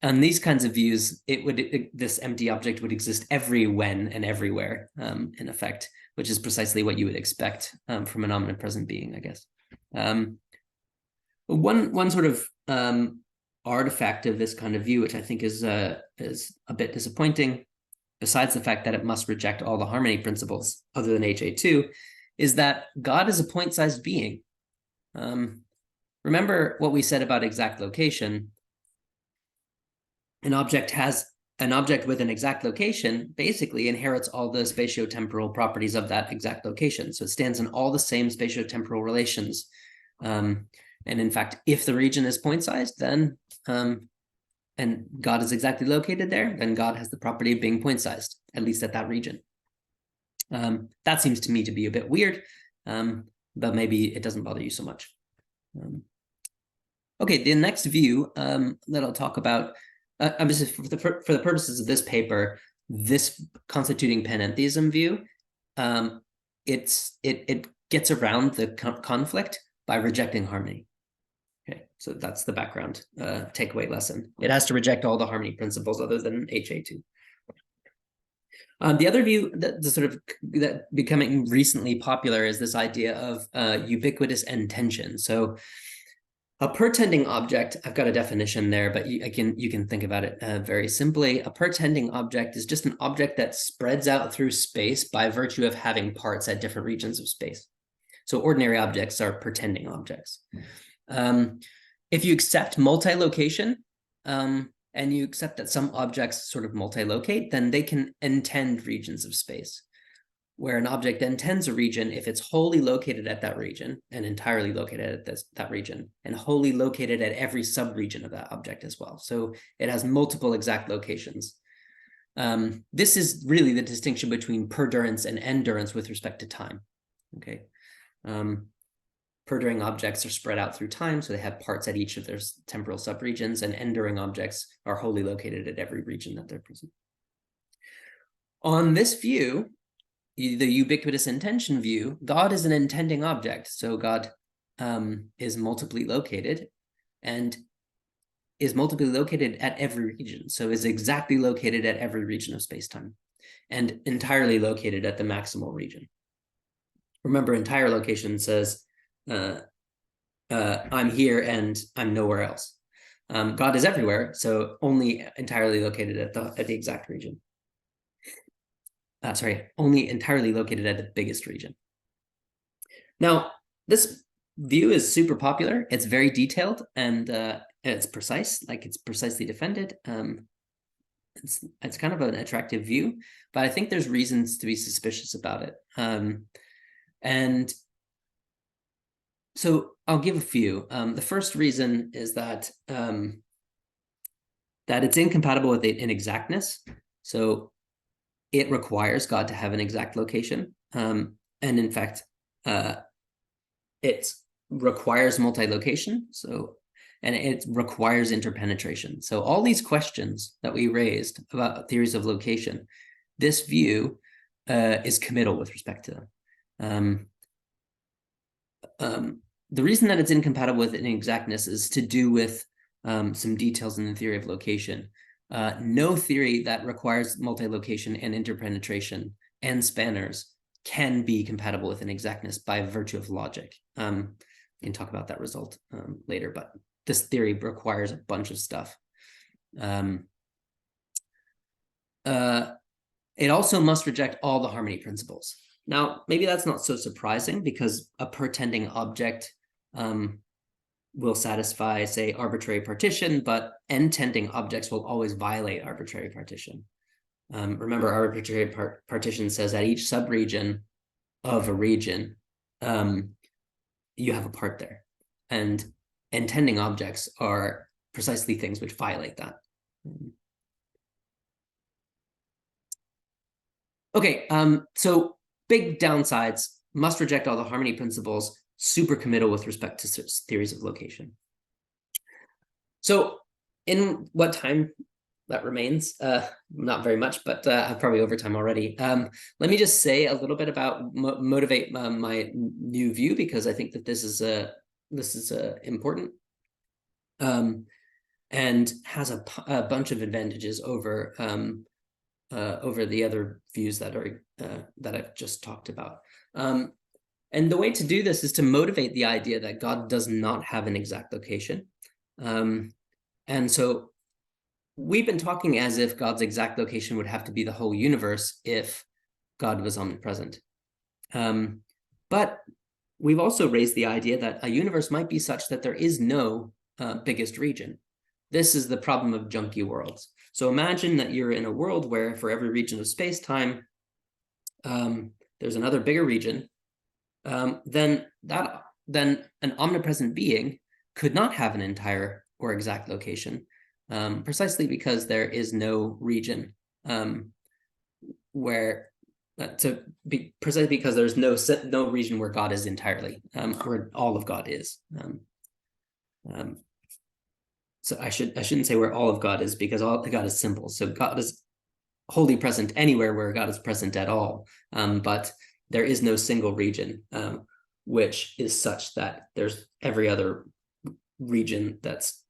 these kinds of views, this empty object would exist every when and everywhere, in effect, which is precisely what you would expect from an omnipresent being, I guess. One sort of artifact of this kind of view, which I think is a bit disappointing, besides the fact that it must reject all the harmony principles other than HA2, is that God is a point-sized being. Remember what we said about exact location. An object with an exact location basically inherits all the spatiotemporal properties of that exact location. So it stands in all the same spatiotemporal relations. And in fact, if the region is point-sized, then and God is exactly located there, then God has the property of being point-sized, at least at that region. That seems to me to be a bit weird, but maybe it doesn't bother you so much. Okay, the next view that I'll talk about, just for the purposes of this paper, this constituting panentheism view, it gets around the conflict by rejecting harmony. Okay, so that's the background takeaway lesson. It has to reject all the harmony principles other than HA2. The other view that becoming recently popular is this idea of ubiquitous intension. So a pertending object, I've got a definition there, but you can think about it very simply. A pertending object is just an object that spreads out through space by virtue of having parts at different regions of space. So ordinary objects are pertending objects. If you accept multi-location, and you accept that some objects sort of multi-locate, then they can intend regions of space, where an object intends a region if it's wholly located at that region and entirely located at that region, and wholly located at every subregion of that object as well. So it has multiple exact locations. This is really the distinction between perdurance and endurance with respect to time. Okay. Perduring objects are spread out through time, so they have parts at each of their temporal subregions, and enduring objects are wholly located at every region that they're present. On this view, the ubiquitous intension view, God is an intending object. So God is multiply located and is multiply located at every region. So is exactly located at every region of spacetime and entirely located at the maximal region. Remember, entire location says, I'm here and I'm nowhere else. God is everywhere, so only entirely located at the exact region. Only entirely located at the biggest region. Now, this view is super popular. It's very detailed and it's precise, like it's precisely defended. It's kind of an attractive view, but I think there's reasons to be suspicious about it. And so I'll give a few. The first reason is that that it's incompatible with inexactness. So it requires God to have an exact location. And in fact, it requires multi-location. And it requires interpenetration. So all these questions that we raised about theories of location, this view is committal with respect to them. The reason that it's incompatible with inexactness is to do with some details in the theory of location. No theory that requires multi-location and interpenetration and spanners can be compatible with inexactness by virtue of logic. We can talk about that result later, but this theory requires a bunch of stuff. It also must reject all the harmony principles. Now, maybe that's not so surprising because a pertending object will satisfy, say, arbitrary partition, but n-tending objects will always violate arbitrary partition. Remember, arbitrary partition says that each subregion of a region, you have a part there. And n-tending objects are precisely things which violate that. Okay, so big downsides: must reject all the harmony principles, super committal with respect to theories of location. So in what time that remains, not very much, but I'm probably over time already. Let me just say a little bit about motivate my new view, because I think that this is important and has a bunch of advantages over the other views that are that I've just talked about. And the way to do this is to motivate the idea that God does not have an exact location. And so we've been talking as if God's exact location would have to be the whole universe if God was omnipresent. But we've also raised the idea that a universe might be such that there is no biggest region. This is the problem of junky worlds. So imagine that you're in a world where for every region of space-time, there's another bigger region. Then an omnipresent being could not have an entire or exact location, precisely because there is no region precisely because there's no region where God is entirely, where all of God is. So I shouldn't say where all of God is, because all of God is simple. So God is wholly present anywhere where God is present at all. But there is no single region which is such that there's every other region that's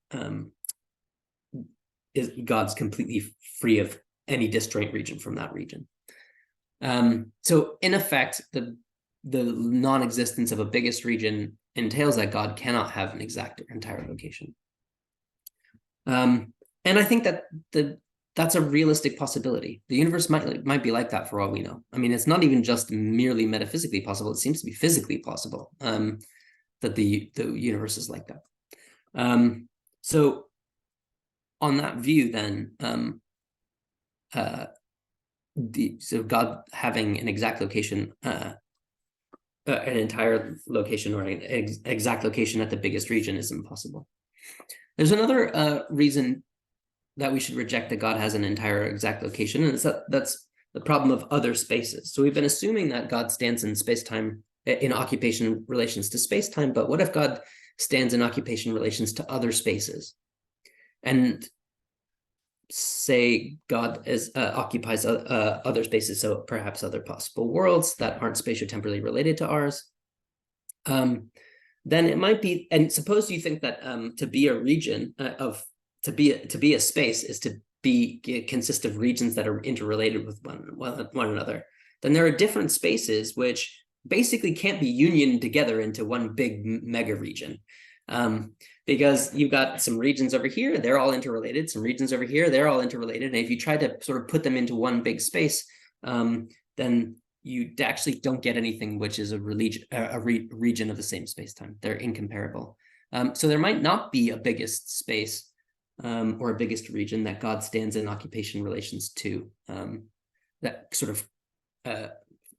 God's completely free of any disjoint region from that region. So in effect, the non-existence of a biggest region entails that God cannot have an exact or entire location. And I think that that's a realistic possibility. The universe might be like that for all we know. I mean, it's not even just merely metaphysically possible. It seems to be physically possible that the universe is like that. So on that view, then, so God having an exact location, an entire location or an exact location at the biggest region is impossible. There's another reason that we should reject that God has an entire exact location, and that's the problem of other spaces. So we've been assuming that God stands in space-time, in occupation relations to space-time, but what if God stands in occupation relations to other spaces? And say God occupies other spaces, so perhaps other possible worlds that aren't spatiotemporally related to ours. Then it might be, and suppose you think that to be a region to be a space is to consist of regions that are interrelated with one another, then there are different spaces which basically can't be unioned together into one big mega region. Because you've got some regions over here, they're all interrelated, some regions over here, they're all interrelated. And if you try to sort of put them into one big space, then you actually don't get anything which is a region of the same space-time. They're incomparable. So there might not be a biggest space or a biggest region that God stands in occupation relations to, that sort of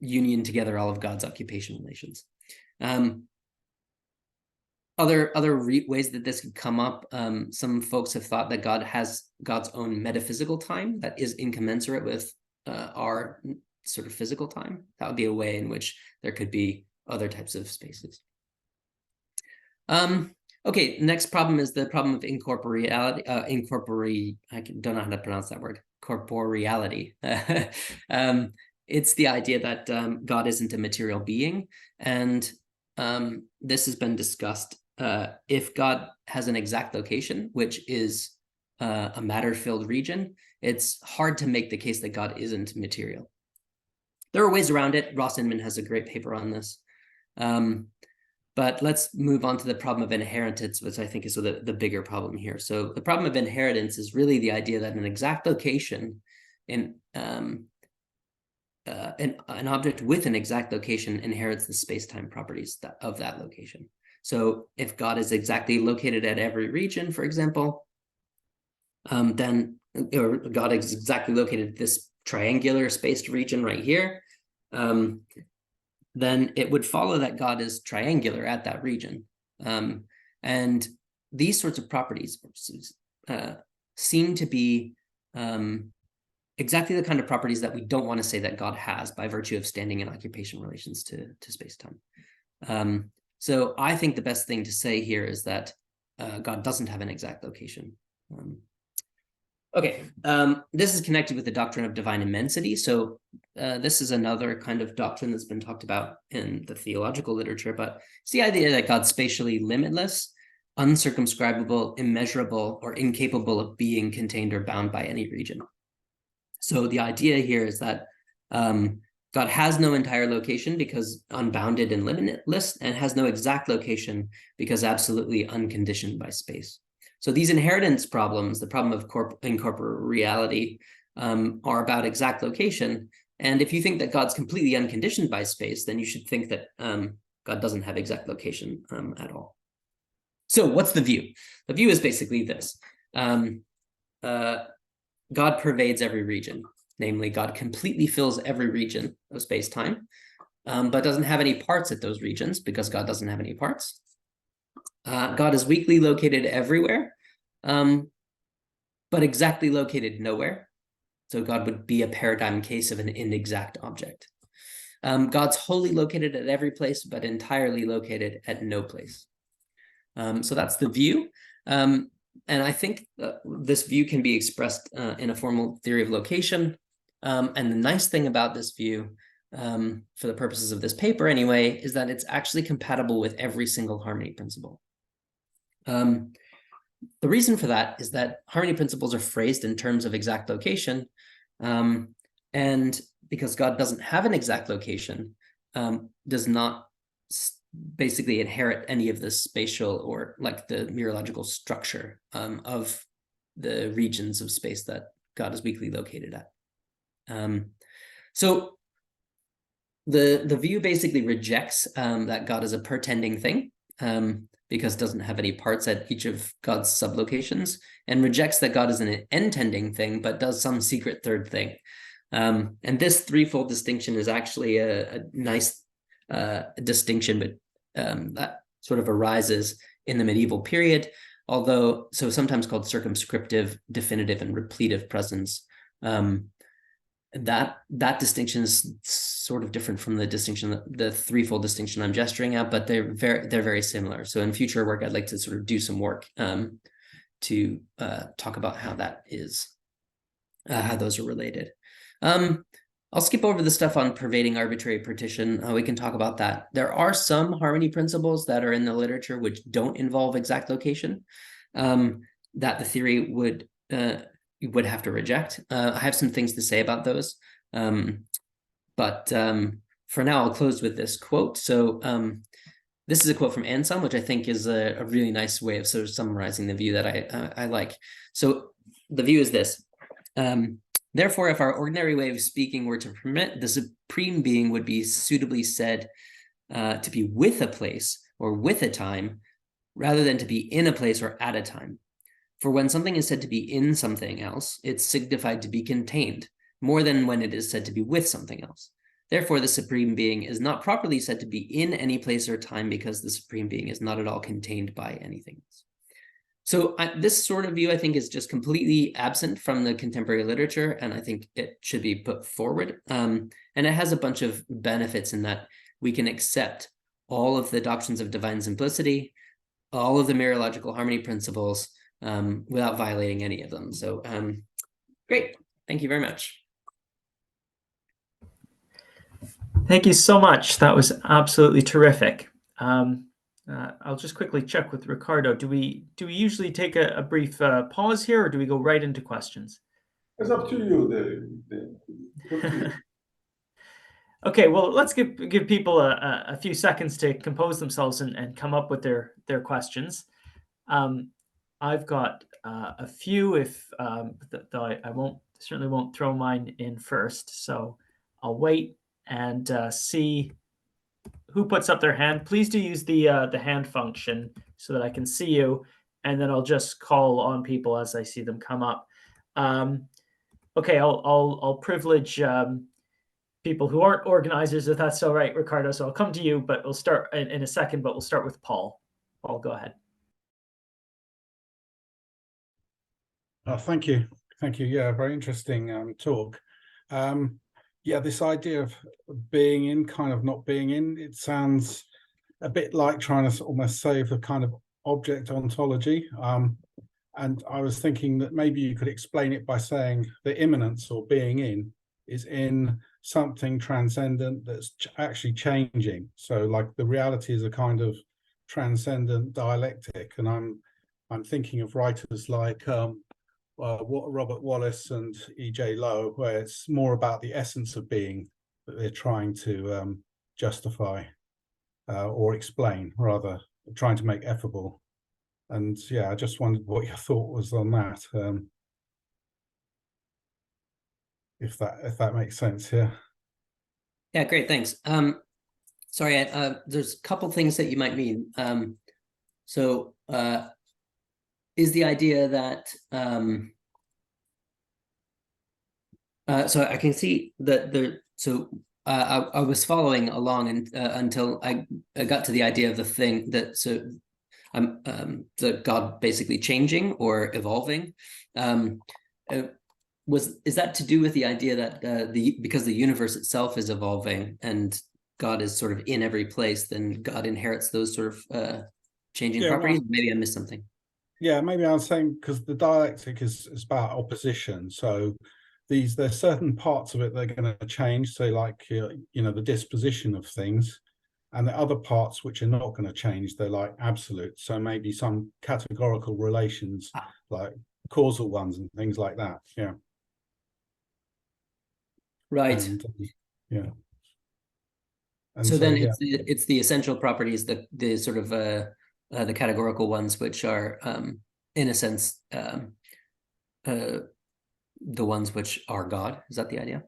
union together all of God's occupation relations. Other ways that this could come up, some folks have thought that God has God's own metaphysical time that is incommensurate with our sort of physical time. That would be a way in which there could be other types of spaces. Okay, next problem is the problem of incorporeality. I don't know how to pronounce that word. Corporeality. It's the idea that God isn't a material being, and this has been discussed. If God has an exact location, which is a matter-filled region, it's hard to make the case that God isn't material. There are ways around it. Ross Inman has a great paper on this. But let's move on to the problem of inheritance, which I think is the bigger problem here. So the problem of inheritance is really the idea that an exact location in an object with an exact location inherits the space-time properties of that location. So if God is exactly located at every region, for example, then or God is exactly located at this triangular spaced region right here, then it would follow that God is triangular at that region. And these sorts of properties seem to be exactly the kind of properties that we don't want to say that God has by virtue of standing in occupation relations to space-time. So I think the best thing to say here is that God doesn't have an exact location. Okay, this is connected with the doctrine of divine immensity. So this is another kind of doctrine that's been talked about in the theological literature, but it's the idea that God's spatially limitless, uncircumscribable, immeasurable, or incapable of being contained or bound by any region. So the idea here is that God has no entire location because unbounded and limitless, and has no exact location because absolutely unconditioned by space. So these inheritance problems, the problem of incorporeality, are about exact location. And if you think that God's completely unconditioned by space, then you should think that God doesn't have exact location at all. So what's the view? The view is basically this. God pervades every region. Namely, God completely fills every region of space-time, but doesn't have any parts at those regions because God doesn't have any parts. God is weakly located everywhere, but exactly located nowhere. So God would be a paradigm case of an inexact object. God's wholly located at every place, but entirely located at no place. So that's the view. And I think this view can be expressed in a formal theory of location. And the nice thing about this view, for the purposes of this paper anyway, is that it's actually compatible with every single harmony principle. The reason for that is that harmony principles are phrased in terms of exact location, and because God doesn't have an exact location, does not basically inherit any of the spatial or like the mereological structure of the regions of space that God is weakly located at. So the view basically rejects that God is a pertending thing, because it doesn't have any parts at each of God's sublocations, and rejects that God is an intending thing, but does some secret third thing. And this threefold distinction is actually a nice distinction, but that sort of arises in the medieval period, although so sometimes called circumscriptive, definitive, and repletive presence. That distinction is sort of different from the distinction, the threefold distinction I'm gesturing at, but they're very similar. So in future work, I'd like to sort of do some work to talk about how that is, how those are related. I'll skip over the stuff on pervading arbitrary partition. We can talk about that. There are some harmony principles that are in the literature which don't involve exact location, that the theory would have to reject. I have some things to say about those, but for now, I'll close with this quote. So this is a quote from Anselm, which I think is a really nice way of sort of summarizing the view that I like. So the view is this. Therefore, if our ordinary way of speaking were to permit, the supreme being would be suitably said to be with a place or with a time, rather than to be in a place or at a time. For when something is said to be in something else, it's signified to be contained, more than when it is said to be with something else. Therefore, the Supreme Being is not properly said to be in any place or time because the Supreme Being is not at all contained by anything else. So this sort of view, I think, is just completely absent from the contemporary literature, and I think it should be put forward. And it has a bunch of benefits in that we can accept all of the doctrines of divine simplicity, all of the Mereological Harmony principles, without violating any of them. So great. Thank you very much. Thank you so much. That was absolutely terrific. I'll just quickly check with Ricardo. Do we usually take a brief pause here, or do we go right into questions? It's up to you, David. It's up to you. Okay, well, let's give people a few seconds to compose themselves and come up with their questions. I've got a few. If though I certainly won't throw mine in first, so I'll wait and see who puts up their hand. Please do use the hand function so that I can see you, and then I'll just call on people as I see them come up. Okay, I'll privilege people who aren't organizers, if that's all right, Ricardo. So I'll come to you, but we'll start in a second. But we'll start with Paul. Paul, go ahead. Thank you. Yeah, very interesting talk. Yeah, this idea of being in, kind of not being in, it sounds a bit like trying to almost save the kind of object ontology. And I was thinking that maybe you could explain it by saying the immanence, or being in, is in something transcendent that's actually changing. So like the reality is a kind of transcendent dialectic. And I'm thinking of writers like Robert Wallace and E.J. Lowe, where it's more about the essence of being that they're trying to justify or explain, rather trying to make effable. And yeah, I just wondered what your thought was on that, if that makes sense. Yeah, great, thanks. Sorry, there's a couple things that you might mean. So is the idea that so I can see that I was following along and until I got to the idea of the thing that the God basically changing or evolving. Is that to do with the idea that because the universe itself is evolving and God is sort of in every place, then God inherits those sort of changing properties? Well, maybe I missed something. Yeah, maybe I was saying because the dialectic is about opposition. So there's certain parts of it that are going to change. So like the disposition of things, and the other parts which are not going to change. They're like absolute. So maybe some categorical relations, like causal ones and things like that. Yeah. Right. And, yeah. And so then it's the essential properties, the sort of the categorical ones, which are in a sense the ones which are God. Is that the idea?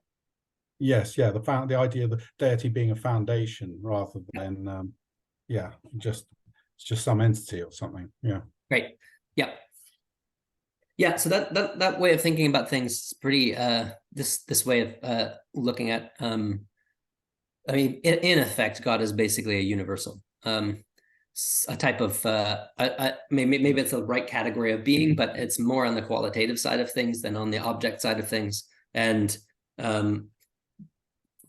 Yes. Yeah. The idea of the deity being a foundation rather than it's just some entity or something. Yeah. Right. Yeah. Yeah. So that way of thinking about things is pretty this way of looking at I mean, in effect, God is basically a universal, a type of maybe it's the right category of being, but it's more on the qualitative side of things than on the object side of things. And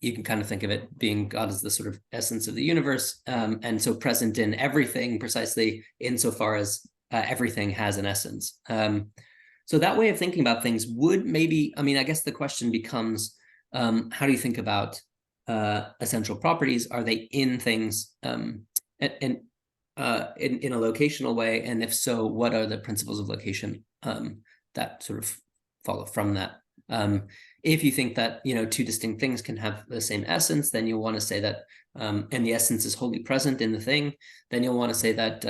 you can kind of think of it being God as the sort of essence of the universe, and so present in everything precisely insofar as everything has an essence. So that way of thinking about things would maybe, I mean, I guess the question becomes, how do you think about essential properties? Are they in things in a locational way? And if so, what are the principles of location that sort of follow from that? If you think that two distinct things can have the same essence, then you'll want to say that, and the essence is wholly present in the thing, then you'll want to say that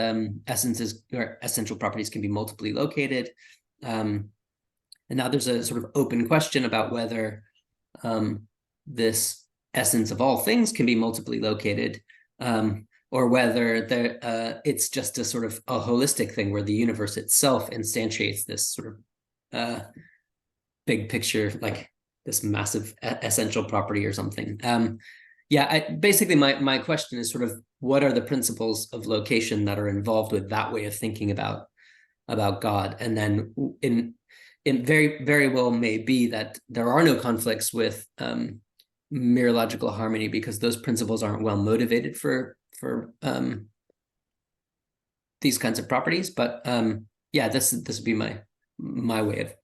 essences or essential properties can be multiply located. And now there's a sort of open question about whether this essence of all things can be multiply located, or whether it's just a sort of a holistic thing where the universe itself instantiates this sort of big picture, like this massive essential property or something. Yeah, basically my question is sort of, what are the principles of location that are involved with that way of thinking about God? And then in very, very well may be that there are no conflicts with Mereological harmony, because those principles aren't well motivated for these kinds of properties. But yeah, this would be my way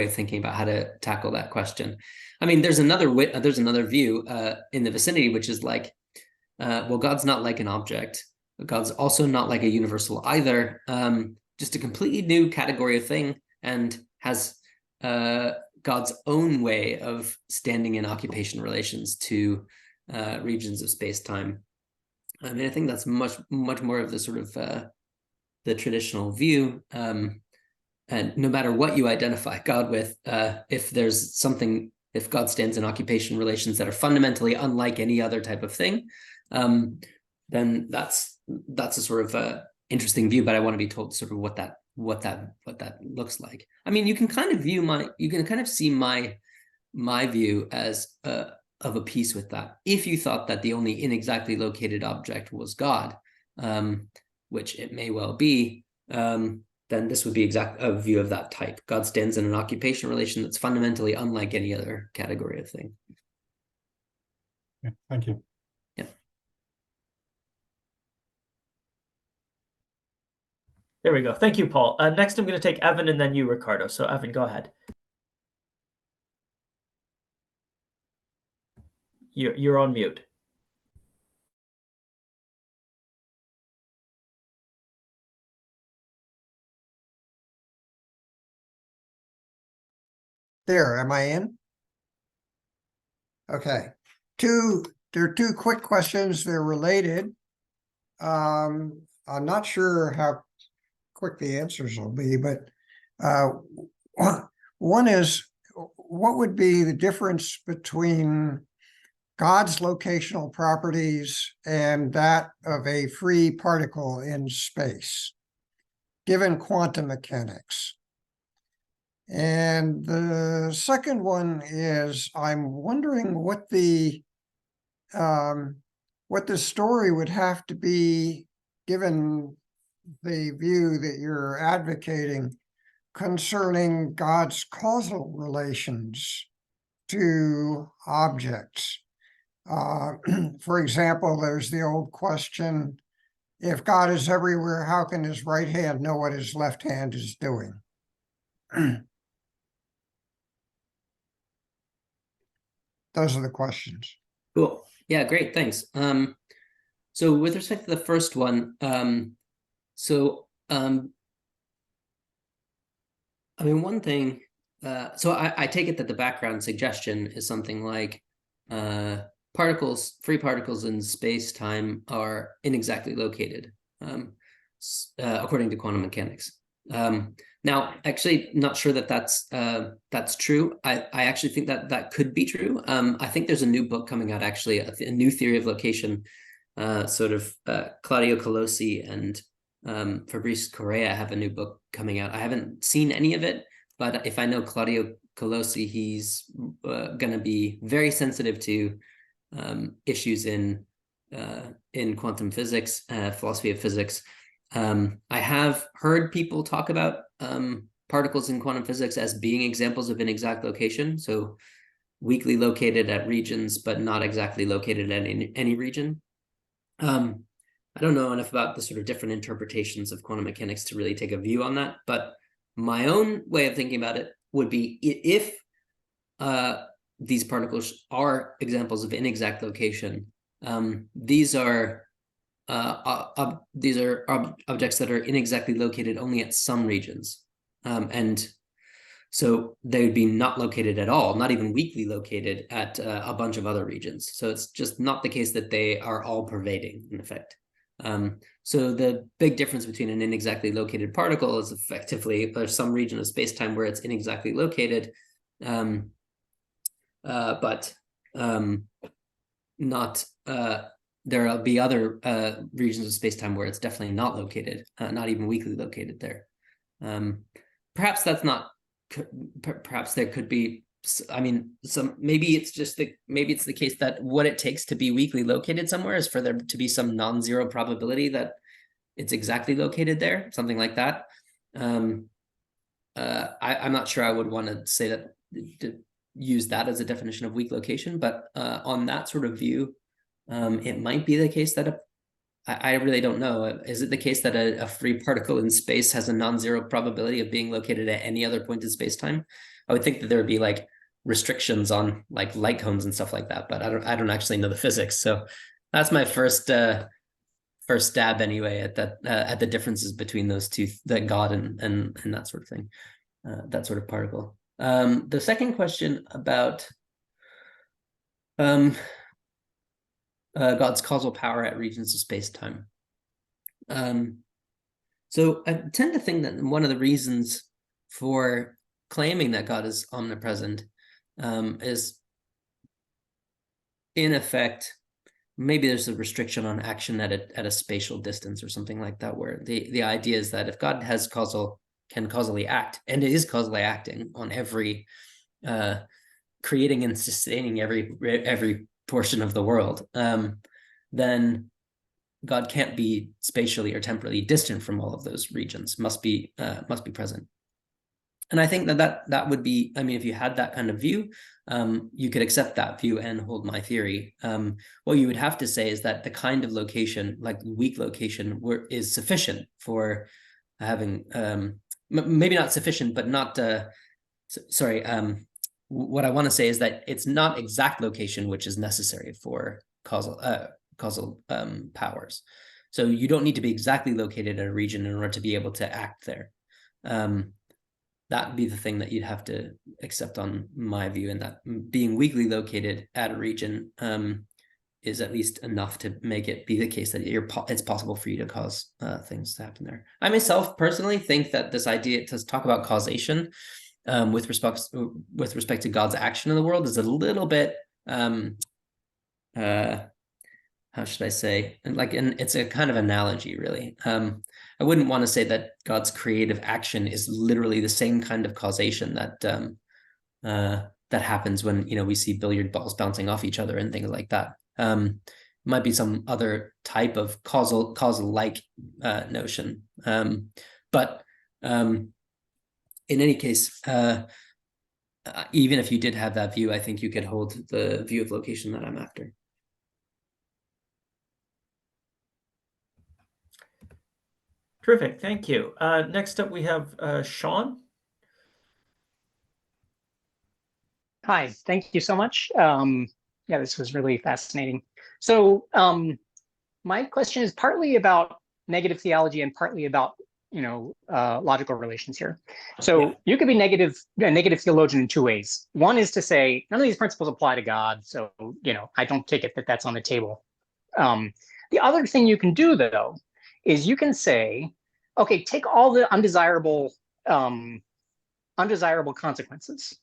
of thinking about how to tackle that question. I mean, there's another view in the vicinity, which is like, well, God's not like an object. God's also not like a universal either. Just a completely new category of thing, and has God's own way of standing in occupation relations to regions of space-time. I mean, I think that's much more of the sort of the traditional view. And no matter what you identify God with, if God stands in occupation relations that are fundamentally unlike any other type of thing, then that's a sort of interesting view. But I want to be told sort of what that looks like. I mean, you can kind of see my view as of a piece with that. If you thought that the only inexactly located object was God, which it may well be, then this would be a view of that type. God stands in an occupation relation that's fundamentally unlike any other category of thing. Yeah, thank you. Yeah. There we go. Thank you, Paul. Next, I'm going to take Evan and then you, Ricardo. So Evan, go ahead. You're on mute. There, am I in? Okay. There are two quick questions. They're related. I'm not sure how quick the answers will be, but one is, what would be the difference between God's locational properties and that of a free particle in space, given quantum mechanics? And the second one is, I'm wondering what the story would have to be, given the view that you're advocating, concerning God's causal relations to objects. For example, there's the old question, if God is everywhere, how can his right hand know what his left hand is doing? Those are the questions. Cool. Yeah, great. Thanks. So with respect to the first one, I mean, one thing, so I take it that the background suggestion is something like free particles in space-time are inexactly located, according to quantum mechanics. Now, actually, not sure that that's true. I actually think that could be true. I think there's a new book coming out, actually, a new theory of location, Claudio Colosi and Fabrice Correa have a new book coming out. I haven't seen any of it, but if I know Claudio Colosi, he's going to be very sensitive to issues in quantum physics, philosophy of physics. I have heard people talk about particles in quantum physics as being examples of inexact location, so weakly located at regions, but not exactly located at any region. I don't know enough about the sort of different interpretations of quantum mechanics to really take a view on that, but my own way of thinking about it would be, if these particles are examples of inexact location, these are objects that are inexactly located only at some regions, and so they would be not located at all, not even weakly located at a bunch of other regions. So it's just not the case that they are all pervading, in effect. So the big difference between an inexactly located particle is effectively there's some region of space-time where it's inexactly located, but not there'll be other regions of space-time where it's definitely not located, not even weakly located there. Perhaps that's not, perhaps there could be I mean, maybe it's the case that what it takes to be weakly located somewhere is for there to be some non-zero probability that it's exactly located there, something like that. I'm not sure I would want to say that, to use that as a definition of weak location, but on that sort of view, it might be the case that I really don't know. Is it the case that a free particle in space has a non-zero probability of being located at any other point in space-time? I would think that there would be like restrictions on like light cones and stuff like that, but I don't actually know the physics. So that's my first stab anyway at that, at the differences between those two, that God and that sort of thing, that sort of particle. The second question about God's causal power at regions of space-time. So I tend to think that one of the reasons for claiming that God is omnipresent is, in effect, maybe there's a restriction on action at a spatial distance or something like that, where the idea is that if God has can causally act, and it is causally acting on every creating and sustaining every portion of the world, then God can't be spatially or temporally distant from all of those regions, must be present. And I think that would be, I mean, if you had that kind of view, you could accept that view and hold my theory. What you would have to say is that the kind of location, like weak location, is sufficient for having, maybe not sufficient, but not, sorry, what I want to say is that it's not exact location which is necessary for causal powers. So you don't need to be exactly located in a region in order to be able to act there. That would be the thing that you'd have to accept on my view, and that being weakly located at a region is at least enough to make it be the case that it's possible for you to cause things to happen there. I myself personally think that this idea to talk about causation with respect to God's action in the world is a little bit how should I say, and it's a kind of analogy, really. I wouldn't want to say that God's creative action is literally the same kind of causation that that happens when, you know, we see billiard balls bouncing off each other and things like that. Might be some other type of causal-like notion. But in any case, even if you did have that view, I think you could hold the view of location that I'm after. Terrific, thank you. Next up, we have Sean. Hi, thank you so much. Yeah, this was really fascinating. So my question is partly about negative theology and partly about, you know, logical relations here. So you could be a negative theologian in two ways. One is to say none of these principles apply to God, so, you know, I don't take it that that's on the table. The other thing you can do, though, is you can say, okay, take all the undesirable consequences.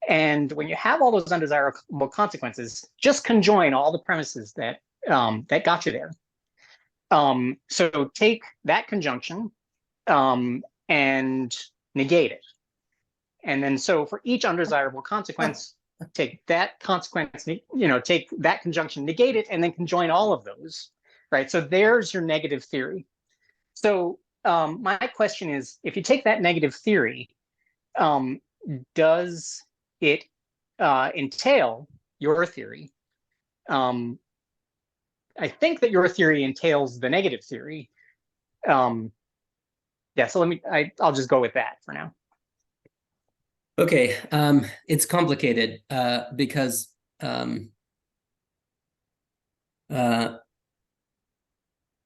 And when you have all those undesirable consequences, just conjoin all the premises that that got you there. So take that conjunction and negate it. And then so for each undesirable consequence, take that consequence, you know, take that conjunction, negate it, and then conjoin all of those, right? So there's your negative theory. So my question is, if you take that negative theory, does it entail your theory? I think that your theory entails the negative theory. Yeah, so I'll just go with that for now. Okay, it's complicated because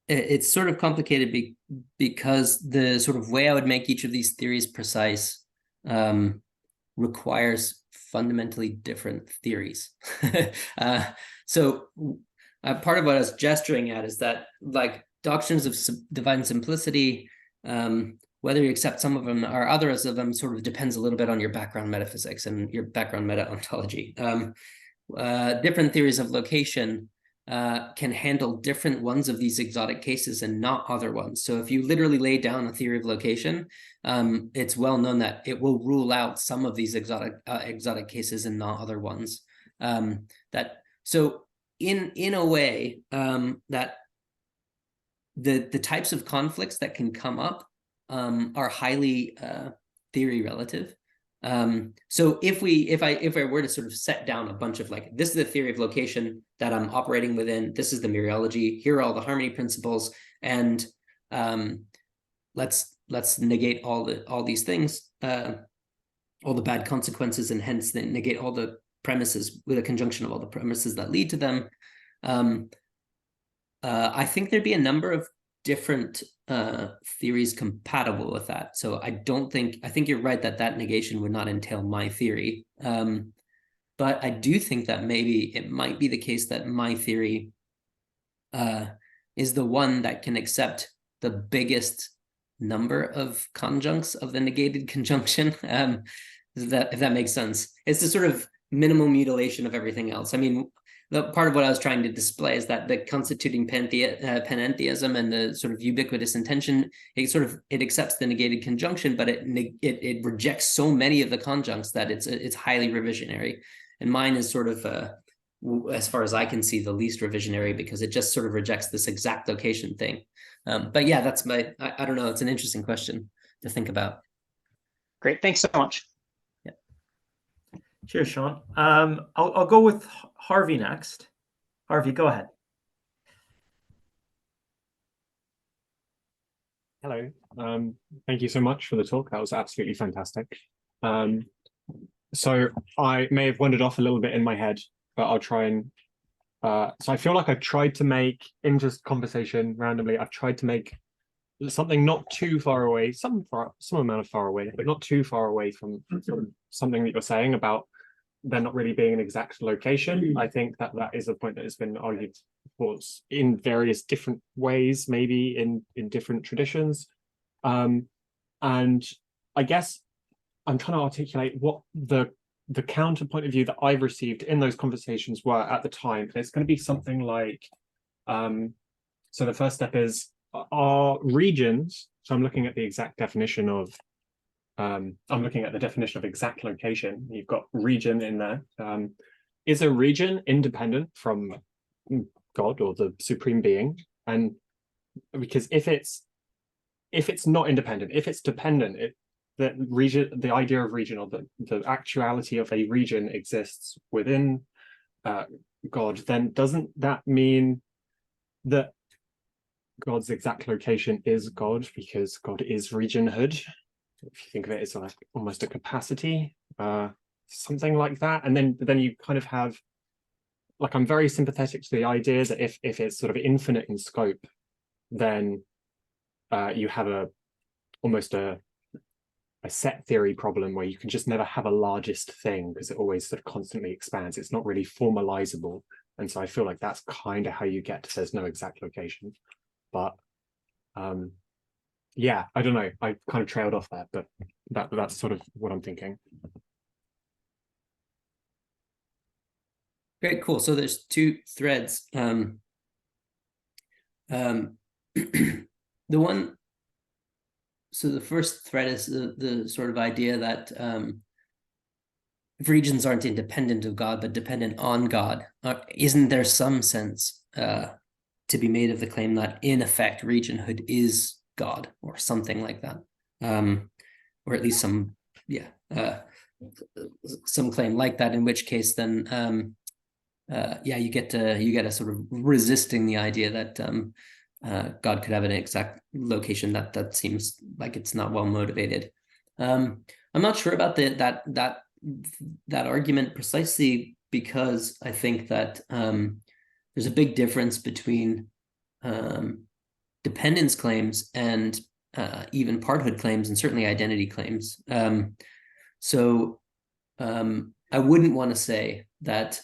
it's sort of complicated because the sort of way I would make each of these theories precise requires fundamentally different theories. So part of what I was gesturing at is that, like, doctrines of divine simplicity, whether you accept some of them or others of them, sort of depends a little bit on your background metaphysics and your background meta-ontology. Different theories of location can handle different ones of these exotic cases and not other ones. So if you literally lay down a theory of location, it's well known that it will rule out some of these exotic cases and not other ones. So in a way, that the types of conflicts that can come up are highly theory relative. So if I were to sort of set down a bunch of like, this is the theory of location that I'm operating within, this is the mereology, here are all the harmony principles, and let's negate all these things, all the bad consequences, and hence then negate all the premises with a conjunction of all the premises that lead to them. I think there'd be a number of different theories compatible with that. So I think you're right that negation would not entail my theory. But I do think that maybe it might be the case that my theory is the one that can accept the biggest number of conjuncts of the negated conjunction. If that makes sense. It's the sort of minimal mutilation of everything else. I mean, the part of what I was trying to display is that the constituting panentheism and the sort of ubiquitous intention, it accepts the negated conjunction, but it rejects so many of the conjuncts that it's highly revisionary. And mine is sort of, as far as I can see, the least revisionary, because it just sort of rejects this exact location thing. But yeah, that's I don't know. It's an interesting question to think about. Great, thanks so much. Cheers, Sean. I'll go with Harvey next. Harvey, go ahead. Hello. Thank you so much for the talk. That was absolutely fantastic. So I may have wandered off a little bit in my head, but I'll try and so I feel like I've tried to make, in just conversation randomly, I've tried to make something not too far away, some amount of far away, but not too far away from something that you're saying about there not really being an exact location. I think that is a point that has been argued, of course, in various different ways, maybe in different traditions. And I guess I'm trying to articulate what the counterpoint of view that I've received in those conversations were at the time. And it's going to be something like, so the first step is, are regions, so I'm looking at the exact definition of, I'm looking at the definition of exact location. You've got region in there. Is a region independent from God or the supreme being? And because if it's not independent, if it's dependent, the idea of region, or the actuality of a region exists within God, then doesn't that mean that God's exact location is God, because God is regionhood? If you think of it as like almost a capacity, something like that. And then you kind of have, like, I'm very sympathetic to the idea that if it's sort of infinite in scope, then you have almost a set theory problem where you can just never have a largest thing, because it always sort of constantly expands. It's not really formalizable. And so I feel like that's kind of how you get to there's no exact location. But yeah, I don't know. I kind of trailed off that, but that's sort of what I'm thinking. Great, cool. So there's two threads. The one, so the first thread is the sort of idea that if regions aren't independent of God, but dependent on God, isn't there some sense to be made of the claim that in effect regionhood is God, or something like that, or at least some claim like that, in which case then you get a sort of resisting the idea that God could have an exact location. That seems like it's not well motivated. I'm not sure about that argument, precisely because I think that there's a big difference between dependence claims and even parthood claims, and certainly identity claims. So I wouldn't want to say that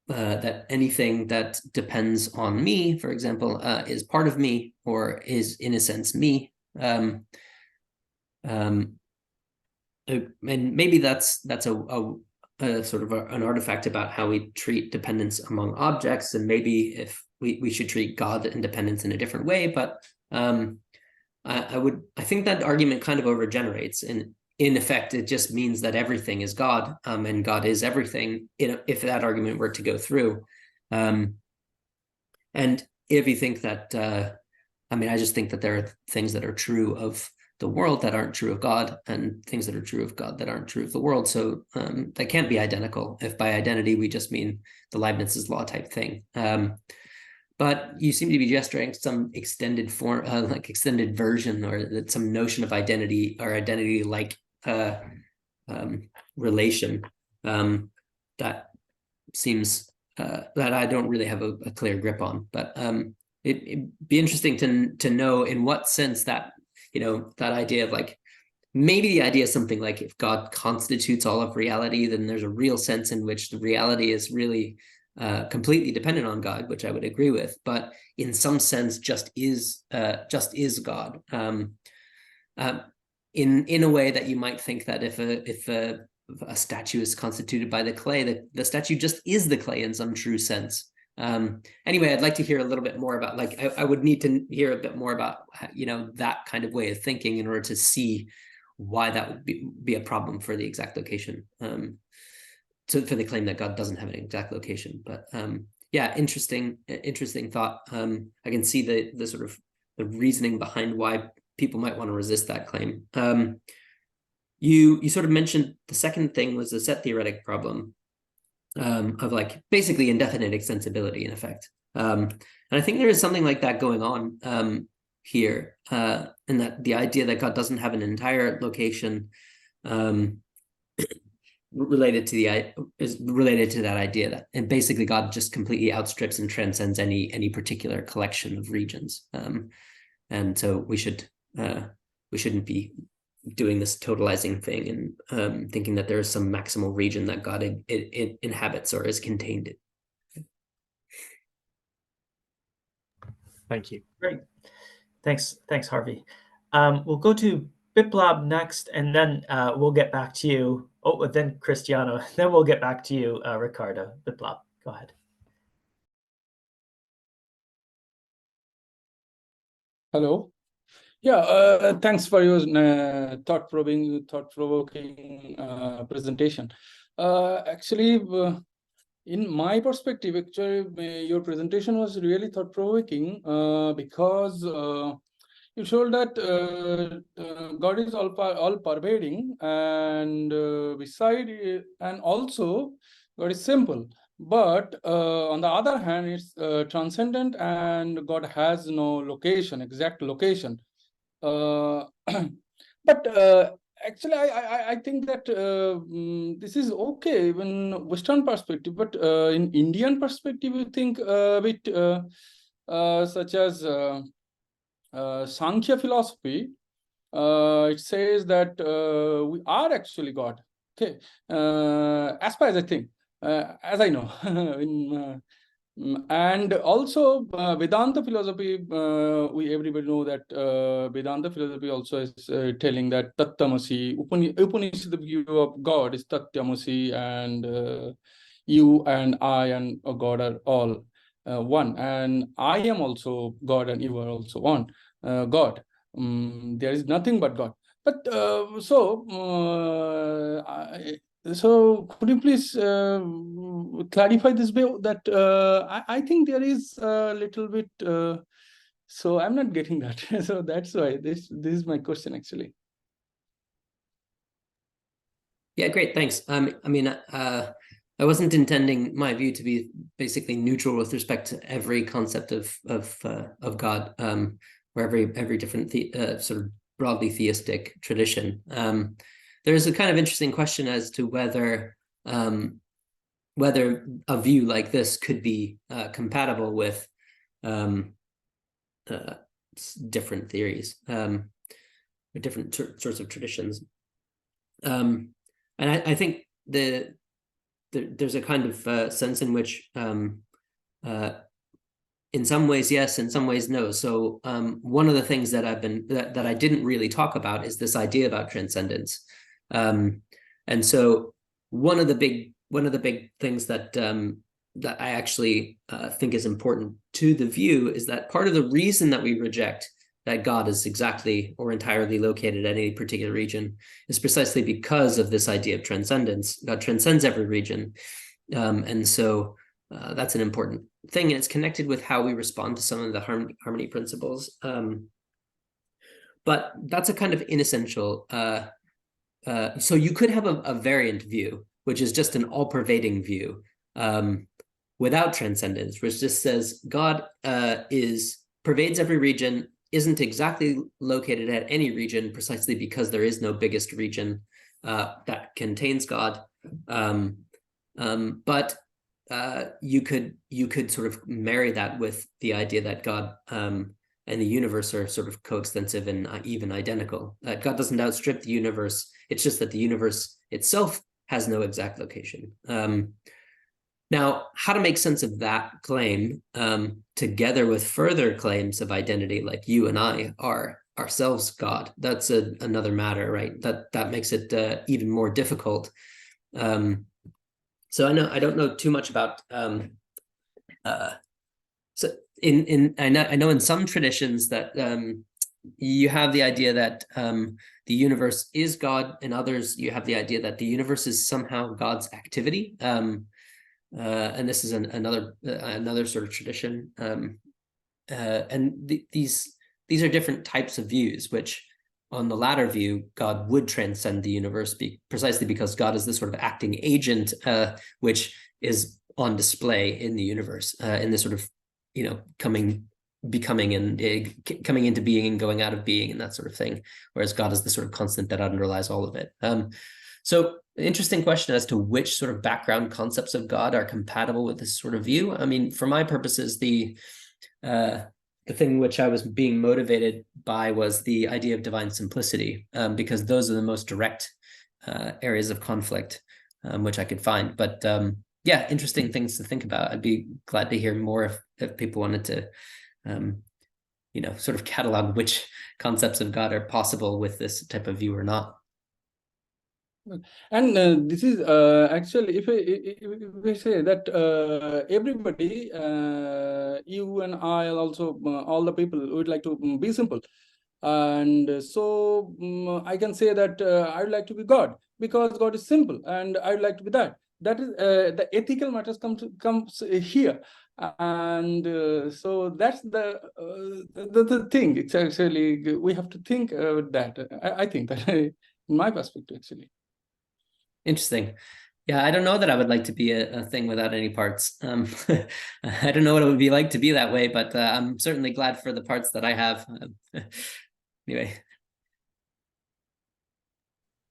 that anything that depends on me, for example, is part of me, or is in a sense me. And maybe that's sort of an artifact about how we treat dependence among objects, and maybe if we should treat God and dependence in a different way. But I think that argument kind of overgenerates, and in effect, it just means that everything is God, and God is everything. If that argument were to go through, and if you think that, I mean, I just think that there are things that are true of the world that aren't true of God, and things that are true of God that aren't true of the world. So they can't be identical, if by identity we just mean the Leibniz's law type thing. But you seem to be gesturing some extended form, like extended version, or that some notion of identity or identity-like relation that seems that I don't really have a clear grip on. But it'd be interesting to know in what sense that, you know, that idea of like, maybe the idea is something like, if God constitutes all of reality, then there's a real sense in which the reality is really completely dependent on God, which I would agree with, but in some sense just is God. In a way that you might think that if a statue is constituted by the clay, the statue just is the clay in some true sense. Anyway, I'd like to hear a little bit more about, like, I would need to hear a bit more about, you know, that kind of way of thinking in order to see why that would be a problem for the exact location. For the claim that God doesn't have an exact location. But yeah, interesting thought. I can see the sort of the reasoning behind why people might want to resist that claim. You sort of mentioned the second thing was the set theoretic problem of like basically indefinite extensibility in effect. And I think there is something like that going on here, and that the idea that God doesn't have an entire location related to that idea that, and basically God just completely outstrips and transcends any particular collection of regions, and so we shouldn't be doing this totalizing thing and thinking that there is some maximal region that God inhabits or is contained in. Thank you. Great. Thanks, Harvey. We'll go to Biplab next, and then we'll get back to you. Oh, then Cristiano. Then we'll get back to you, Ricardo. Biplab, go ahead. Hello. Yeah, thanks for your thought-provoking presentation. Actually, in my perspective, actually, your presentation was really thought-provoking because you showed that God is all-pervading, and and also God is simple. But on the other hand, it's transcendent, and God has no exact location. But actually, I think that this is okay in Western perspective, but in Indian perspective, you think a bit such as Sankhya philosophy. It says that we are actually God. Okay, as far as I think, as I know, and also Vedanta philosophy, everybody know that Vedanta philosophy also is telling that Tattvamasi, Upanishad view of God is Tattvamasi, and you and I and God are all one, and I am also God and you are also one. God, there is nothing but God. But so could you please clarify this way that I think there is a little bit, so I'm not getting that. So that's why this is my question actually. Yeah, great, thanks. I mean, I wasn't intending my view to be basically neutral with respect to every concept of God, or every different sort of broadly theistic tradition. There's a kind of interesting question as to whether a view like this could be compatible with different theories, or different sorts of traditions. And I think there's a kind of sense in which in some ways yes, in some ways no. So one of the things that that I didn't really talk about is this idea about transcendence. And so one of the big things that that I actually think is important to the view is that part of the reason that we reject that God is exactly or entirely located at any particular region is precisely because of this idea of transcendence. God transcends every region. And so that's an important thing, and it's connected with how we respond to some of the harmony principles. But that's a kind of inessential. So you could have a variant view, which is just an all-pervading view without transcendence, which just says God pervades every region, isn't exactly located at any region precisely because there is no biggest region that contains God. But you could sort of marry that with the idea that God and the universe are sort of coextensive and even identical. God doesn't outstrip the universe. It's just that the universe itself has no exact location. Now, how to make sense of that claim together with further claims of identity, like you and I are ourselves God, that's another matter, right? That makes it even more difficult. So I don't know too much about. So I know in some traditions that you have the idea that the universe is God, in others you have the idea that the universe is somehow God's activity. And this is another sort of tradition, and these are different types of views. Which, on the latter view, God would transcend the universe precisely because God is the sort of acting agent, which is on display in the universe, in this sort of coming into being and going out of being and that sort of thing. Whereas God is the sort of constant that underlies all of it. So interesting question as to which sort of background concepts of God are compatible with this sort of view. I mean, for my purposes, the thing which I was being motivated by was the idea of divine simplicity, because those are the most direct areas of conflict which I could find. But yeah, interesting things to think about. I'd be glad to hear more if people wanted to sort of catalog which concepts of God are possible with this type of view or not. And this is actually, if we say that everybody, you and I, also all the people would like to be simple, and so I can say that I would like to be God because God is simple, and I would like to be that. That is the ethical matters comes here, and so that's the thing. It's actually we have to think that. I think that in my perspective, actually. Interesting. Yeah, I don't know that I would like to be a thing without any parts. I don't know what it would be like to be that way, but I'm certainly glad for the parts that I have. Anyway.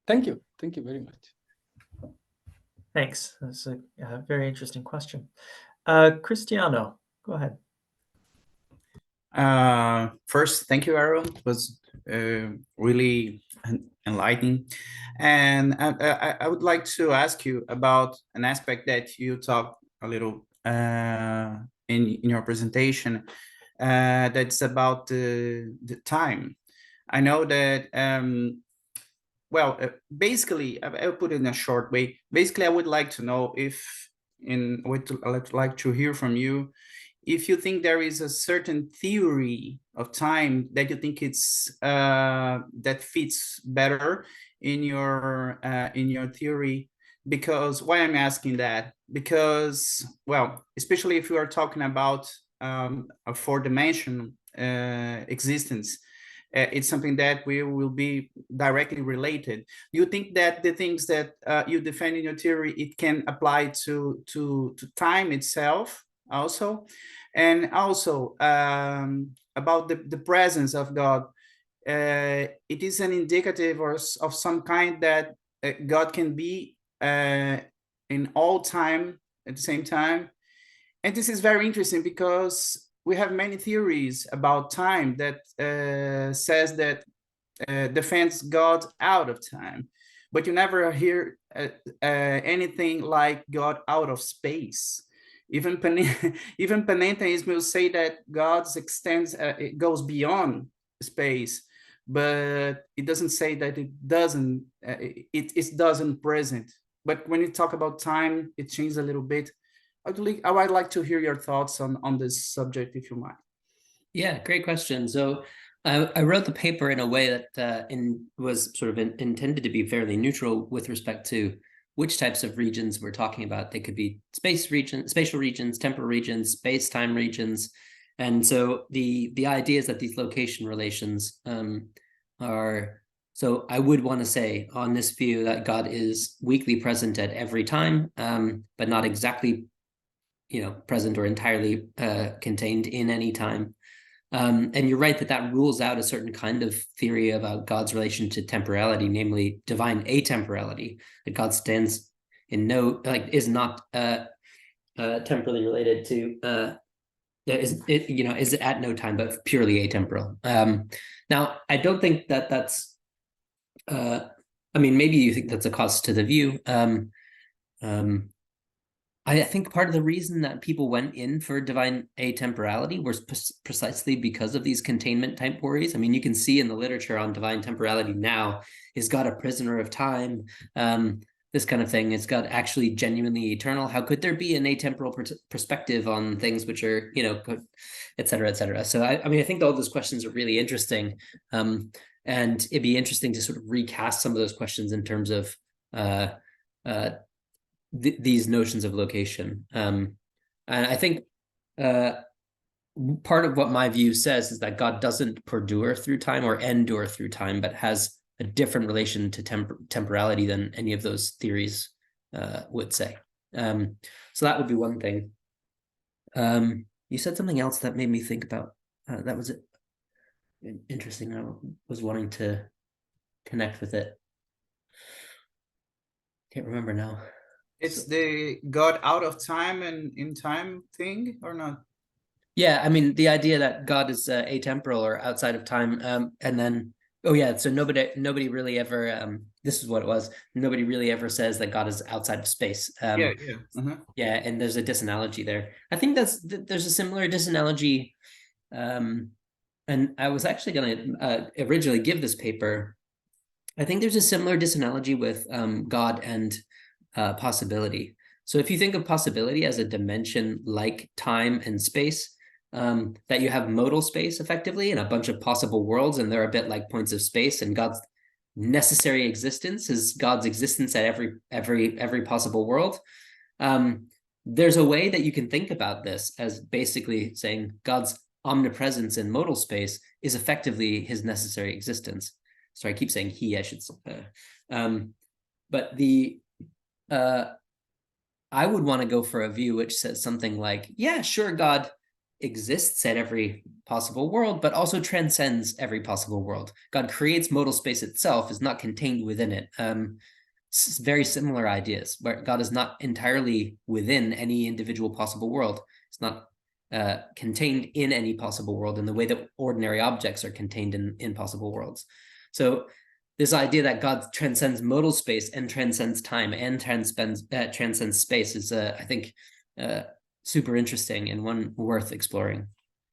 Thank you. Thank you very much. Thanks. That's a very interesting question. Cristiano, go ahead. First, thank you, Aaron. It was really enlightening. And I would like to ask you about an aspect that you talked a little in your presentation, that's about the time. I know that, basically, I'll put it in a short way. Basically, I would like to know I'd like to hear from you if you think there is a certain theory of time that you think it's that fits better in your theory. Because why I'm asking that? Because, well, especially if you are talking about a four-dimensional existence, it's something that will be directly related. Do you think that the things that you defend in your theory, it can apply to time itself also? And also about the presence of God, it is an indicative of some kind that God can be in all time at the same time. And this is very interesting because we have many theories about time that says that defends God out of time, but you never hear anything like God out of space. Even Panentheism will say that God extends, it goes beyond space, but it doesn't say that it doesn't present but when you talk about time, it changes a little bit. I would like to hear your thoughts on this subject, if you mind. Yeah, great question. So I wrote the paper in a way that was sort of intended to be fairly neutral with respect to which types of regions we're talking about. They could be spatial regions, temporal regions, space-time regions. And so the idea is that these location relations are, so I would want to say on this view that God is weakly present at every time, but not exactly, present or entirely contained in any time. And you're right that rules out a certain kind of theory about God's relation to temporality, namely divine atemporality, that God stands in is not temporally related to is at no time, but purely atemporal. Now, I don't think that's maybe you think that's a cost to the view. I think part of the reason that people went in for divine atemporality was precisely because of these containment type worries. I mean, you can see in the literature on divine temporality now, is God a prisoner of time? This kind of thing. Is God actually genuinely eternal? How could there be an atemporal perspective on things which are, et cetera, et cetera? So I think all those questions are really interesting. And it'd be interesting to sort of recast some of those questions in terms of these notions of location. And I think part of what my view says is that God doesn't perdure through time or endure through time, but has a different relation to temporality than any of those theories would say. So that would be one thing. You said something else that made me think about, that was interesting. I was wanting to connect with it. Can't remember now. It's the God out of time and in time thing, or not? Yeah, the idea that God is atemporal or outside of time, and then so nobody really ever this is what it was. Nobody really ever says that God is outside of space. Yeah. Yeah, and there's a disanalogy there. I think there's a similar disanalogy, and I was actually going to originally give this paper. I think there's a similar disanalogy with God and possibility. So if you think of possibility as a dimension like time and space, that you have modal space effectively and a bunch of possible worlds, and they're a bit like points of space, and God's necessary existence is God's existence at every possible world. There's a way that you can think about this as basically saying God's omnipresence in modal space is effectively his necessary existence. Sorry, I keep saying he, I should say. But I would want to go for a view which says something like, yeah, sure, God exists at every possible world, but also transcends every possible world. God creates modal space itself, is not contained within it. Very similar ideas, where God is not entirely within any individual possible world. It's not contained in any possible world in the way that ordinary objects are contained in possible worlds. So this idea that God transcends modal space and transcends time and transcends space is, I think, super interesting and one worth exploring.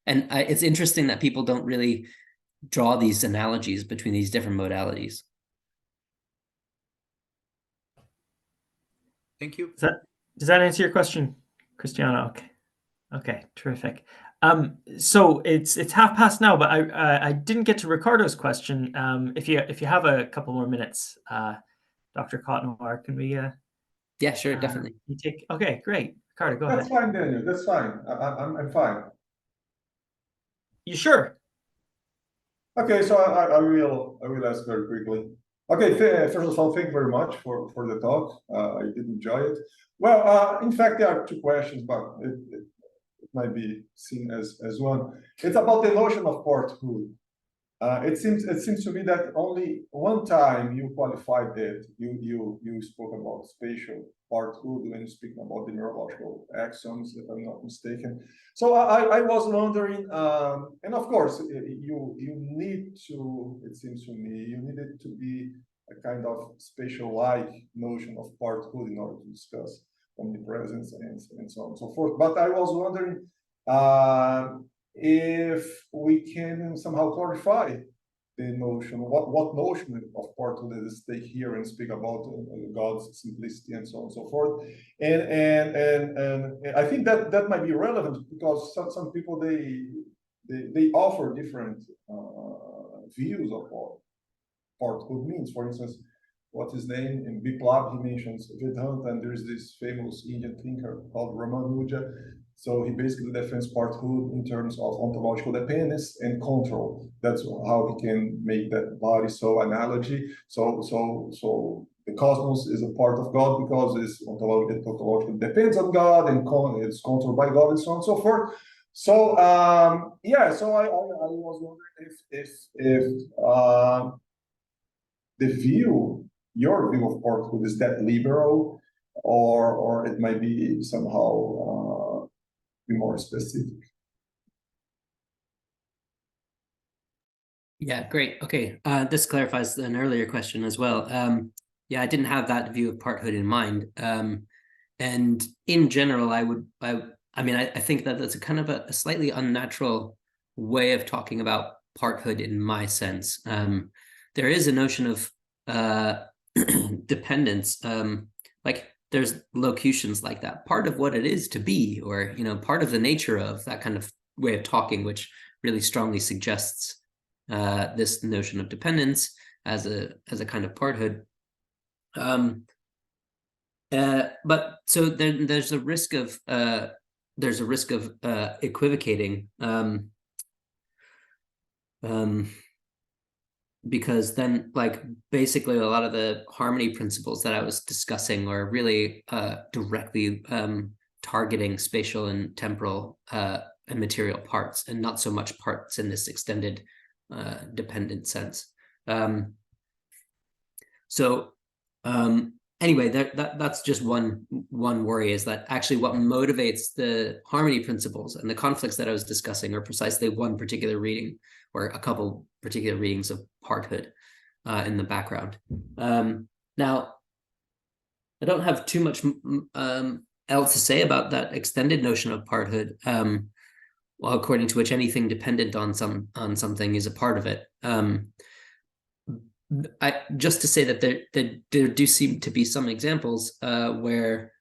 And it's interesting that people don't really draw these analogies between these different modalities. Thank you. Does that answer your question, Cristiano? Okay, terrific. So it's 1:30 now, but I didn't get to Ricardo's question. If you have a couple more minutes, Dr. Cotnoir, can we? Yeah, sure, definitely. Okay, great. Ricardo, go ahead. That's fine, Daniel. That's fine. I'm fine. You sure? Okay, so I will ask very quickly. Okay, first of all, thank you very much for the talk. I did enjoy it. Well, in fact, there are two questions, but it might be seen as one. It's about the notion of parenthood. It seems to me that only one time you qualified it. You spoke about spatial parenthood when you speak about the neurological axons, if I'm not mistaken. So I was wondering, and of course you need to. It seems to me you needed to be a kind of spatial-like notion of parenthood in order to discuss omnipresence and so on and so forth. But I was wondering if we can somehow clarify notion, what notion of parthood is they hear and speak about God's simplicity and so on and so forth. And I think that might be relevant because some people they offer different views of what parthood means. For instance, what's his name? In Biplab, he mentions Vedanta, and there's this famous Indian thinker called Ramanuja. So he basically defends parthood in terms of ontological dependence and control. That's how he can make that body soul analogy. So the cosmos is a part of God because it's ontological depends on God and it's controlled by God and so on and so forth. So yeah, so I was wondering if your view of parthood is that liberal, or it might be somehow be more specific. Yeah, great. Okay, this clarifies an earlier question as well. Yeah, I didn't have that view of parthood in mind. And in general, I mean, I think that that's a kind of a slightly unnatural way of talking about parthood in my sense. There is a notion of dependence, like there's locutions like that. Part of what it is to be, or part of the nature of that kind of way of talking, which really strongly suggests this notion of dependence as a kind of parthood. But so there's a risk of equivocating, because then, like, basically a lot of the harmony principles that I was discussing are really directly targeting spatial and temporal and material parts, and not so much parts in this extended dependent sense. Anyway, that's just one worry, is that actually what motivates the harmony principles and the conflicts that I was discussing are precisely one particular reading or a couple particular readings of parthood in the background. Now, I don't have too much else to say about that extended notion of parthood, well, according to which anything dependent on something is a part of it. Just to say that there do seem to be some examples where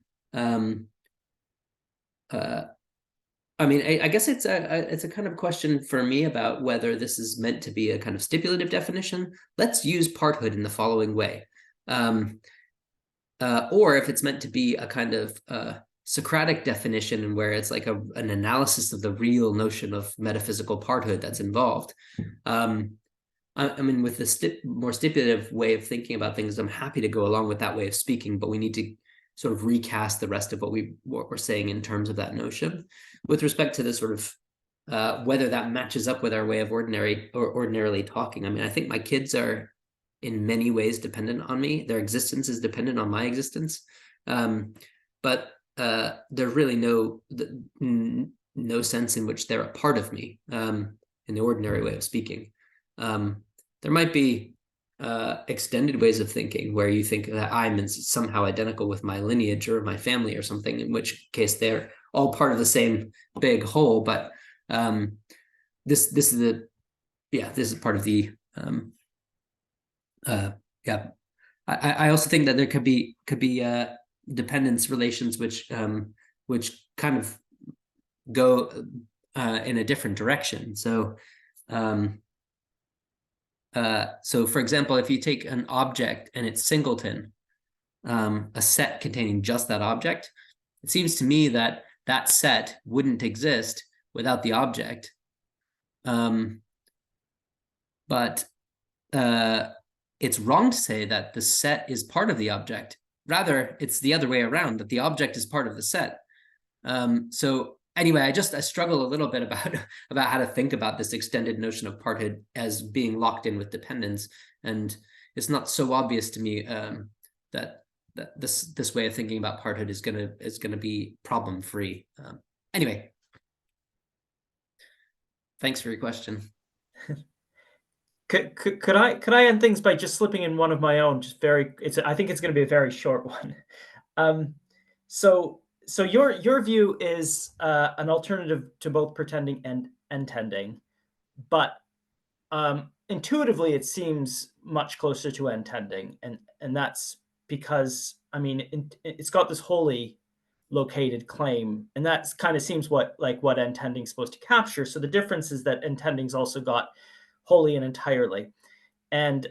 I mean, I guess it's a kind of question for me about whether this is meant to be a kind of stipulative definition. Let's use parthood in the following way, or if it's meant to be a kind of Socratic definition where it's like an analysis of the real notion of metaphysical parthood that's involved. I mean, with the more stipulative way of thinking about things, I'm happy to go along with that way of speaking, but we need to sort of recast the rest of what we're saying in terms of that notion. With respect to the sort of whether that matches up with our way of ordinarily talking, I mean, I think my kids are in many ways dependent on me. Their existence is dependent on my existence, but there's really no sense in which they're a part of me in the ordinary way of speaking. There might be extended ways of thinking where you think that I'm somehow identical with my lineage or my family or something, in which case they're all part of the same big whole. But this is part of the yeah. I also think that there could be dependence relations which kind of go in a different direction. So for example, if you take an object and it's singleton, a set containing just that object, it seems to me that that set wouldn't exist without the object. But it's wrong to say that the set is part of the object. Rather, it's the other way around, that the object is part of the set. So anyway, I struggle a little bit about how to think about this extended notion of parthood as being locked in with dependence, and it's not so obvious to me that this way of thinking about parthood is gonna be problem free. Anyway, thanks for your question. Could I end things by just slipping in one of my own? I think it's going to be a very short one. So your view is an alternative to both pretending and tending, but intuitively it seems much closer to intending, and that's because, I mean, it's got this wholly located claim, and that's kind of seems what intending is supposed to capture. So the difference is that intending's also got wholly and entirely. And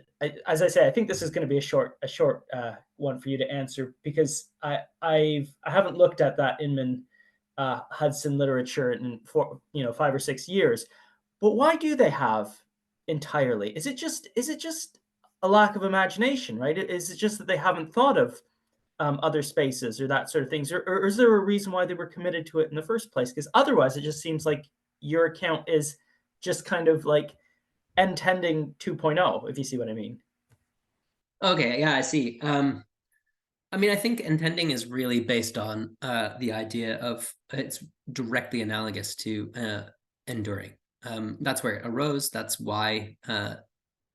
as I say, I think this is going to be a short one for you to answer, because I haven't looked at that Inman Hudson literature in 5 or 6 years. But why do they have entirely? Is it just a lack of imagination, right? Is it just that they haven't thought of other spaces or that sort of things, or is there a reason why they were committed to it in the first place? Because otherwise, it just seems like your account is just kind of like intending 2.0, if you see what I mean. Okay, yeah, I see. I mean, I think intending is really based on the idea of it's directly analogous to enduring. That's where it arose. That's why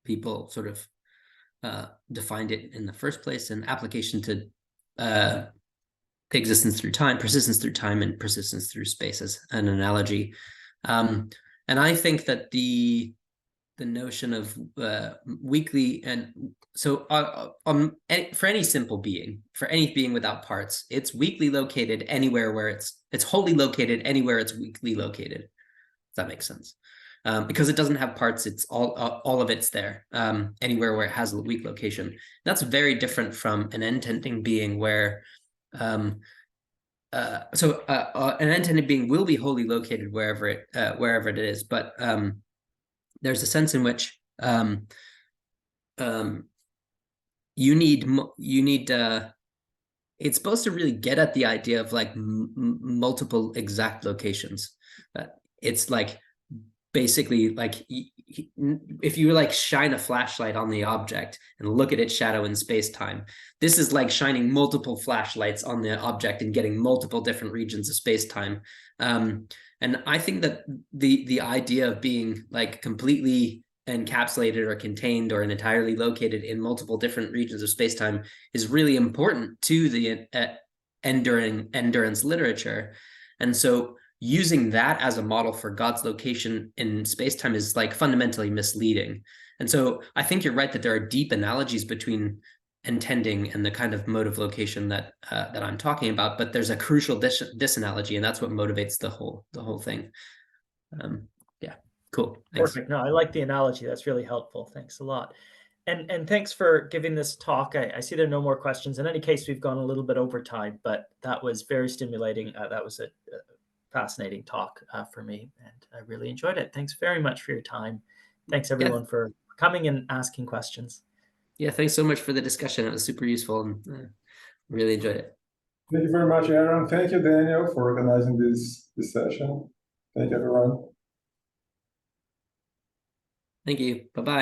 people sort of defined it in the first place, and application to existence through time, persistence through time, and persistence through space as an analogy. And I think that the notion of weakly, and so for any simple being, for any being without parts, it's weakly located anywhere where it's wholly located anywhere it's weakly located. If that makes sense. Because it doesn't have parts, it's all of it's there, anywhere where it has a weak location. That's very different from an intending being, where an intended being will be wholly located wherever it is, but there's a sense in which you need it's supposed to really get at the idea of like multiple exact locations. It's like basically like if you like shine a flashlight on the object and look at its shadow in space-time, this is like shining multiple flashlights on the object and getting multiple different regions of space-time. And I think that the idea of being like completely encapsulated or contained or entirely located in multiple different regions of space-time is really important to the endurance literature. And so using that as a model for God's location in space-time is like fundamentally misleading. And so I think you're right that there are deep analogies between intending and the kind of mode of location that I'm talking about, but there's a crucial disanalogy, and that's what motivates the whole thing. Yeah, cool. Thanks. Perfect. No, I like the analogy. That's really helpful. Thanks a lot. And thanks for giving this talk. I see there are no more questions. In any case, we've gone a little bit over time, but that was very stimulating. That was a fascinating talk for me, and I really enjoyed it. Thanks very much for your time. Thanks everyone for coming and asking questions. Yeah, thanks so much for the discussion. It was super useful, and really enjoyed it. Thank you very much, Aaron. Thank you, Daniel, for organizing this session. Thank you, everyone. Thank you. Bye-bye.